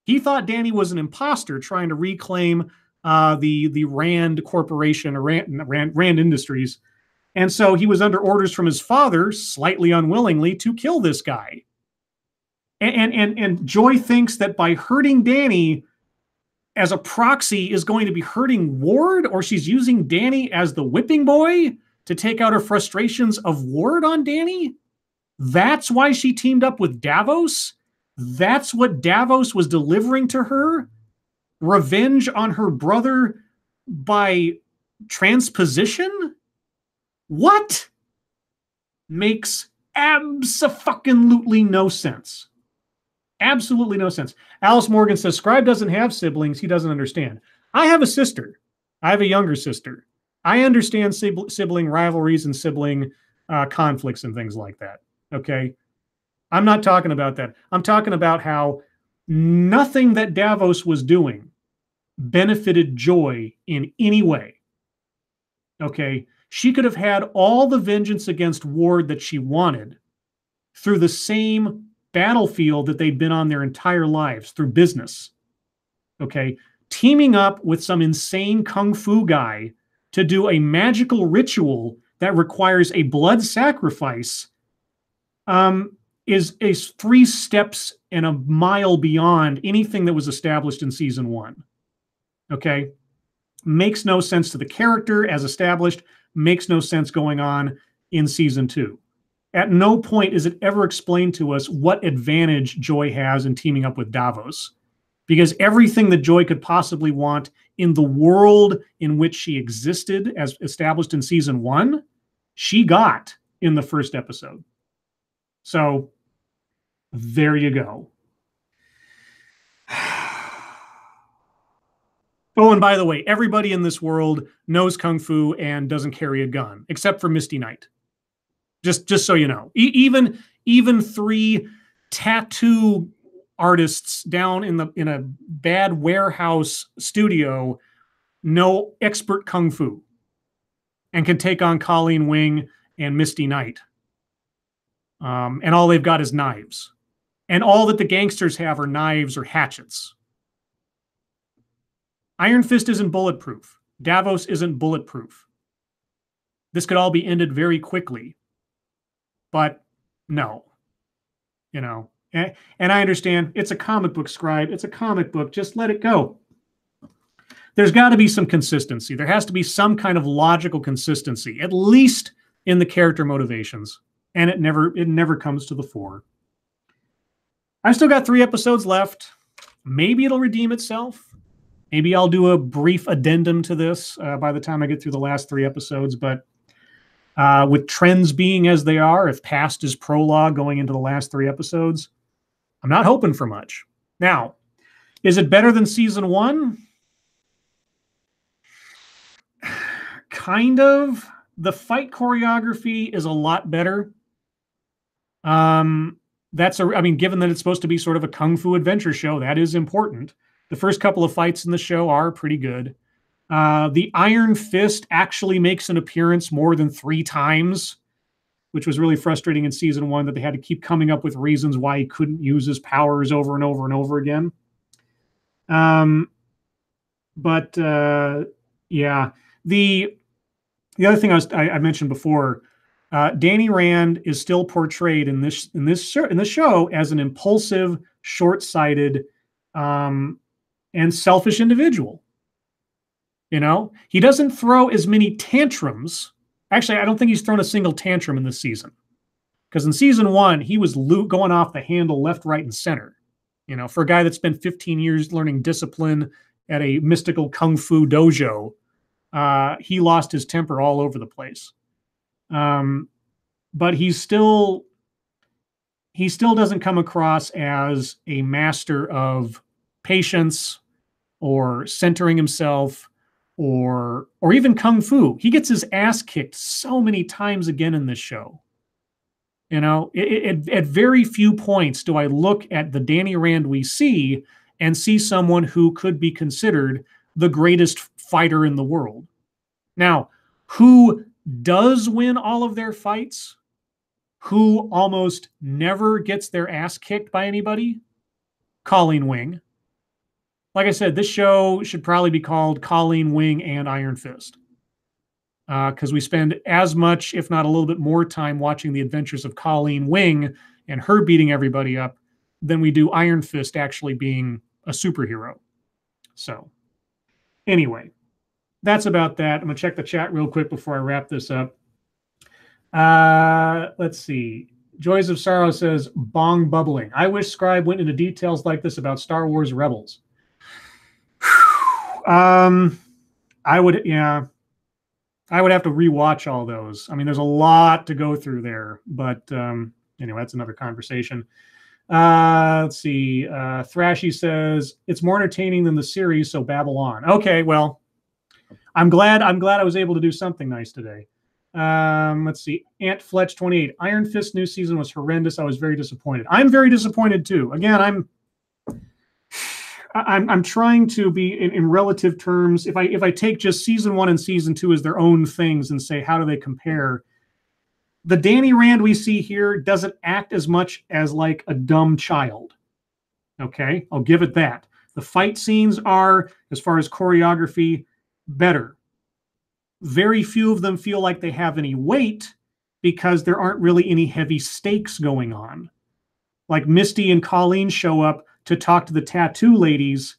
He thought Danny was an imposter trying to reclaim the Rand Corporation, or Rand Industries. And so he was under orders from his father, slightly unwillingly, to kill this guy. And Joy thinks that by hurting Danny as a proxy is going to be hurting Ward, or she's using Danny as the whipping boy to take out her frustrations of Ward on Danny. That's why she teamed up with Davos. That's what Davos was delivering to her. Revenge on her brother by transposition? What? Makes abso-fucking-lutely no sense. Absolutely no sense. Alice Morgan says, Scribe doesn't have siblings. He doesn't understand. I have a sister. I have a younger sister. I understand sibling rivalries and sibling conflicts and things like that. Okay? I'm not talking about that. I'm talking about how nothing that Davos was doing benefited Joy in any way. Okay? She could have had all the vengeance against Ward that she wanted through the same battlefield that they'd been on their entire lives, through business. Okay? Teaming up with some insane kung fu guy to do a magical ritual that requires a blood sacrifice is 3 steps and a mile beyond anything that was established in season 1. Okay? Makes no sense to the character as established, makes no sense going on in season 2. At no point is it ever explained to us what advantage Joy has in teaming up with Davos. Because everything that Joy could possibly want in the world in which she existed as established in season 1, she got in the first episode. So, there you go. Oh, and by the way, everybody in this world knows Kung Fu and doesn't carry a gun, except for Misty Knight. Just so you know. Even 3 tattoo artists down in a bad warehouse studio know expert Kung Fu and can take on Colleen Wing and Misty Knight. And all they've got is knives. And all that the gangsters have are knives or hatchets. Iron Fist isn't bulletproof. Davos isn't bulletproof. This could all be ended very quickly. But no. And I understand it's a comic book, Scribe. It's a comic book. Just let it go. There's got to be some consistency. There has to be some kind of logical consistency, at least in the character motivations. And it never comes to the fore. I've still got 3 episodes left. Maybe it'll redeem itself. Maybe I'll do a brief addendum to this by the time I get through the last 3 episodes. But with trends being as they are, if past is prologue going into the last 3 episodes, I'm not hoping for much. Now, is it better than season 1? kind of. The fight choreography is a lot better. Given that it's supposed to be sort of a kung fu adventure show, that is important. The first couple of fights in the show are pretty good. The Iron Fist actually makes an appearance more than 3 times, which was really frustrating in season 1, that they had to keep coming up with reasons why he couldn't use his powers over and over and over again. Yeah, the other thing I mentioned before, Danny Rand is still portrayed in this show as an impulsive, short-sighted, and selfish individual. You know, he doesn't throw as many tantrums. Actually, I don't think he's thrown a single tantrum in this season, because in season 1 he was going off the handle left, right, and center. You know, for a guy that spent 15 years learning discipline at a mystical kung fu dojo, he lost his temper all over the place. But he still doesn't come across as a master of patience or centering himself or even kung fu. He gets his ass kicked so many times again in this show. You know, at very few points do I look at the Danny Rand we see and see someone who could be considered the greatest fighter in the world. Now, who does win all of their fights? Who almost never gets their ass kicked by anybody? Colleen Wing. Like I said, this show should probably be called Colleen Wing and Iron Fist, because we spend as much, if not a little bit more time watching the adventures of Colleen Wing and her beating everybody up than we do Iron Fist actually being a superhero. So anyway, that's about that. I'm going to check the chat real quick before I wrap this up. Let's see. Joys of Sorrow says, bong bubbling. I wish Scribe went into details like this about Star Wars Rebels. I would have to rewatch all those. I mean, there's a lot to go through there, but anyway, that's another conversation. Let's see. Thrashy says, it's more entertaining than the series, so babble on. Okay, well, I'm glad I was able to do something nice today. Let's see. Ant Fletch 28. Iron Fist new season was horrendous. I was very disappointed. I'm very disappointed too. Again, I'm trying to be in relative terms. If I take just season 1 and season 2 as their own things and say, how do they compare? The Danny Rand we see here doesn't act as much as like a dumb child. Okay, I'll give it that. The fight scenes are, as far as choreography, better. Very few of them feel like they have any weight because there aren't really any heavy stakes going on. Like Misty and Colleen show up to talk to the tattoo ladies,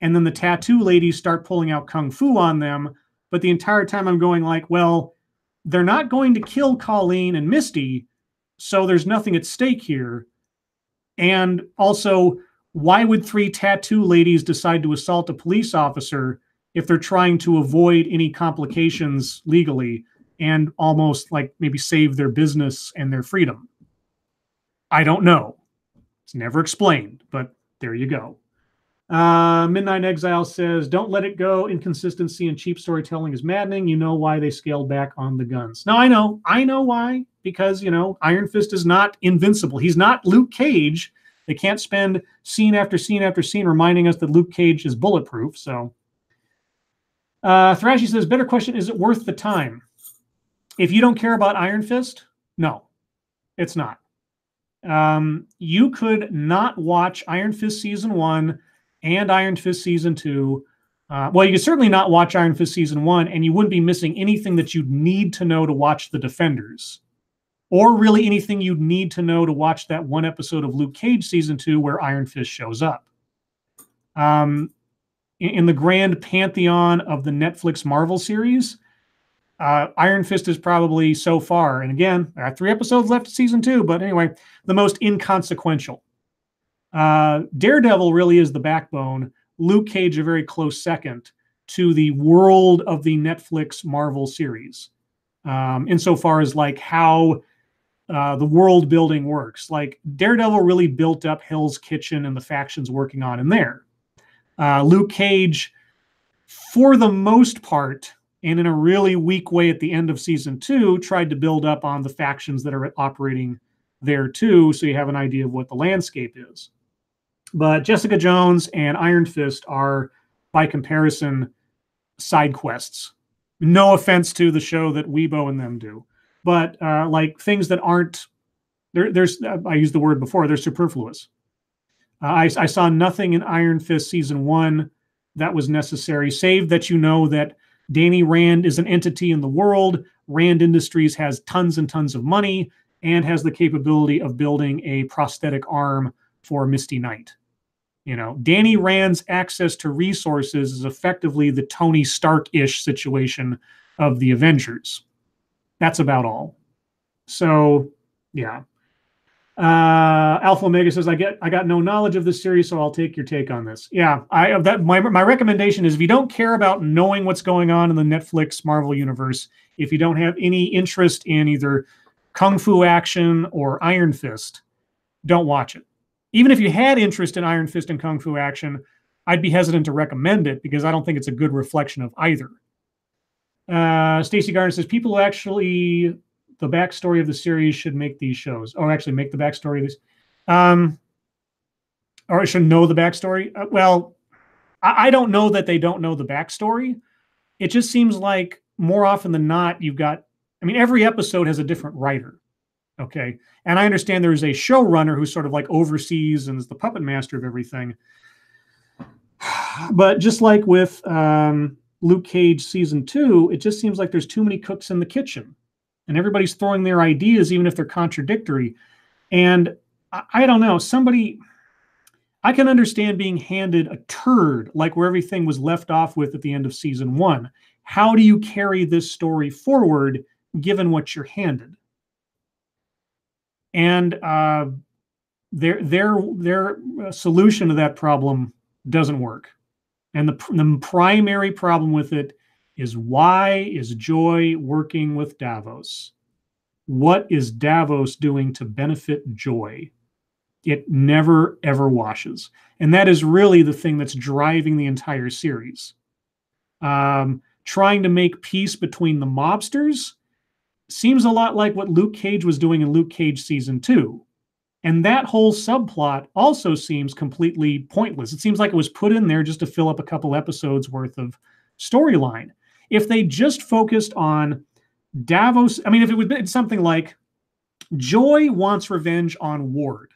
and then the tattoo ladies start pulling out kung fu on them. But the entire time I'm going like, well, they're not going to kill Colleen and Misty, so there's nothing at stake here. And also, why would 3 tattoo ladies decide to assault a police officer if they're trying to avoid any complications legally and almost like maybe save their business and their freedom? I don't know. It's never explained, but there you go. Midnight Exile says, don't let it go. Inconsistency and cheap storytelling is maddening. You know why they scaled back on the guns. No, I know why, because, you know, Iron Fist is not invincible. He's not Luke Cage. They can't spend scene after scene after scene reminding us that Luke Cage is bulletproof. So Thrashy says, better question, is it worth the time? If you don't care about Iron Fist, no, it's not. You could not watch Iron Fist Season 1 and Iron Fist Season 2. Well, you could certainly not watch Iron Fist Season 1, and you wouldn't be missing anything that you'd need to know to watch The Defenders, or really anything you'd need to know to watch that one episode of Luke Cage Season 2 where Iron Fist shows up. In the grand pantheon of the Netflix Marvel series, Iron Fist is probably so far, and again, there are 3 episodes left of season 2, but anyway, the most inconsequential. Daredevil really is the backbone. Luke Cage a very close second to the world of the Netflix Marvel series, insofar as like how the world building works. Like Daredevil really built up Hell's Kitchen and the factions working on in there. Luke Cage, for the most part, and in a really weak way at the end of season 2, tried to build up on the factions that are operating there too, so you have an idea of what the landscape is. But Jessica Jones and Iron Fist are, by comparison, side quests. No offense to the show that Weibo and them do, but like things that aren't there's I used the word before, they're superfluous. I saw nothing in Iron Fist season 1 that was necessary, save that you know that Danny Rand is an entity in the world. Rand Industries has tons and tons of money and has the capability of building a prosthetic arm for Misty Knight. You know, Danny Rand's access to resources is effectively the Tony Stark-ish situation of the Avengers. That's about all. So, yeah. Alpha Omega says, I got no knowledge of this series, so I'll take your take on this. Yeah, my recommendation is, if you don't care about knowing what's going on in the Netflix Marvel universe, if you don't have any interest in either Kung Fu action or Iron Fist, don't watch it. Even if you had interest in Iron Fist and Kung Fu action, I'd be hesitant to recommend it because I don't think it's a good reflection of either. Stacey Garner says, people who actually the backstory of the series should make these shows, or actually make the backstory of this, or it should know the backstory. Well, I don't know that they don't know the backstory. It just seems like more often than not, you've got, I mean, every episode has a different writer. Okay. And I understand there's a showrunner who sort of like oversees and is the puppet master of everything. But just like with Luke Cage season 2, it just seems like there's too many cooks in the kitchen. And everybody's throwing their ideas, even if they're contradictory. And I don't know, I can understand being handed a turd, like where everything was left off with at the end of season 1. How do you carry this story forward, given what you're handed? And their solution to that problem doesn't work. And the primary problem with it is, why is Joy working with Davos? What is Davos doing to benefit Joy? It never, ever washes. And that is really the thing that's driving the entire series. Trying to make peace between the mobsters seems a lot like what Luke Cage was doing in Luke Cage season 2. And that whole subplot also seems completely pointless. It seems like it was put in there just to fill up a couple episodes worth of storyline. If they just focused on Davos, I mean, if it would be something like Joy wants revenge on Ward,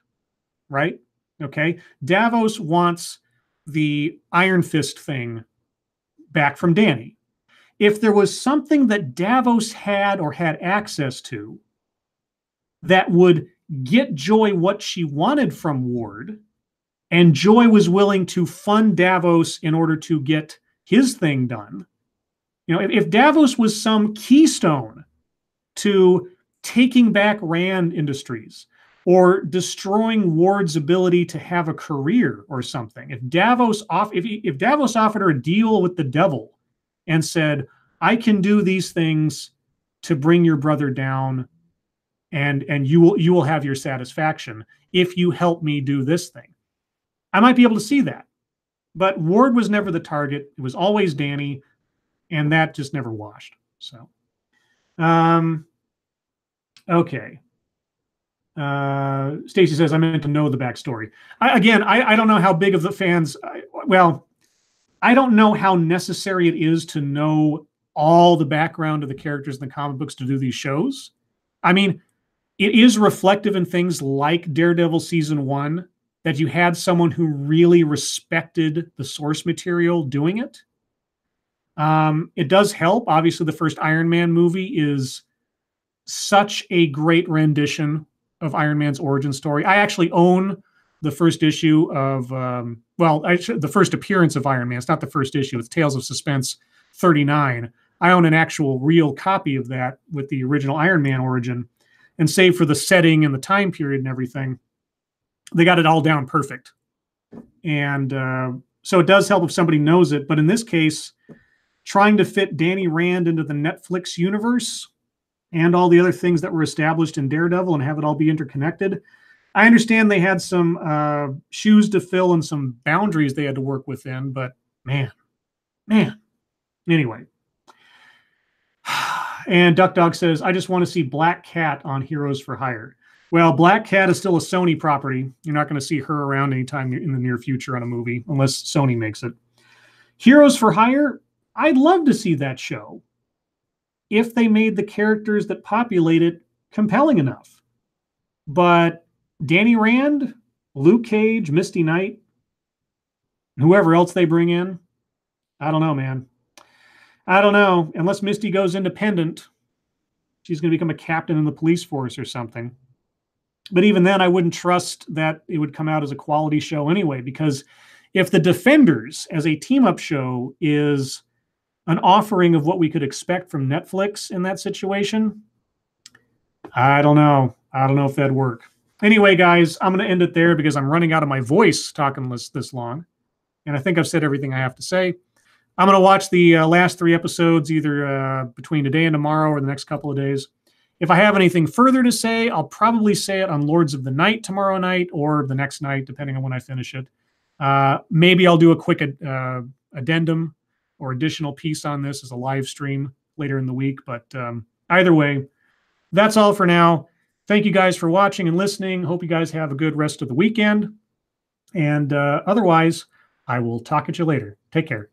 right? Okay. Davos wants the Iron Fist thing back from Danny. If there was something that Davos had or had access to that would get Joy what she wanted from Ward, and Joy was willing to fund Davos in order to get his thing done. You know, if Davos was some keystone to taking back Rand Industries or destroying Ward's ability to have a career or something, if Davos offered her a deal with the devil and said, I can do these things to bring your brother down, and you will have your satisfaction if you help me do this thing, I might be able to see that. But Ward was never the target. It was always Danny, and that just never washed. So, okay. Stacy says, I meant to know the backstory. I don't know how big of the fans, I don't know how necessary it is to know all the background of the characters in the comic books to do these shows. I mean, it is reflective in things like Daredevil season 1 that you had someone who really respected the source material doing it. It does help. Obviously, the first Iron Man movie is such a great rendition of Iron Man's origin story. I actually own the first issue of, the first appearance of Iron Man. It's not the first issue. It's Tales of Suspense 39. I own an actual real copy of that with the original Iron Man origin. And save for the setting and the time period and everything, they got it all down perfect. And so it does help if somebody knows it. But in this case, trying to fit Danny Rand into the Netflix universe and all the other things that were established in Daredevil and have it all be interconnected, I understand they had some shoes to fill and some boundaries they had to work within. But man. Anyway. And Duck Dog says, I just want to see Black Cat on Heroes for Hire. Well, Black Cat is still a Sony property. You're not going to see her around anytime in the near future on a movie, unless Sony makes it. Heroes for Hire, I'd love to see that show if they made the characters that populate it compelling enough. But Danny Rand, Luke Cage, Misty Knight, whoever else they bring in, I don't know, man. I don't know. Unless Misty goes independent, she's going to become a captain in the police force or something. But even then, I wouldn't trust that it would come out as a quality show anyway, because if The Defenders as a team-up show is an offering of what we could expect from Netflix in that situation, I don't know. I don't know if that'd work. Anyway, guys, I'm going to end it there because I'm running out of my voice talking this long. And I think I've said everything I have to say. I'm going to watch the last 3 episodes either between today and tomorrow or the next couple of days. If I have anything further to say, I'll probably say it on Lords of the Night tomorrow night or the next night, depending on when I finish it. Maybe I'll do a quick addendum or additional piece on this as a live stream later in the week. But either way, that's all for now. Thank you guys for watching and listening. Hope you guys have a good rest of the weekend. And otherwise, I will talk at you later. Take care.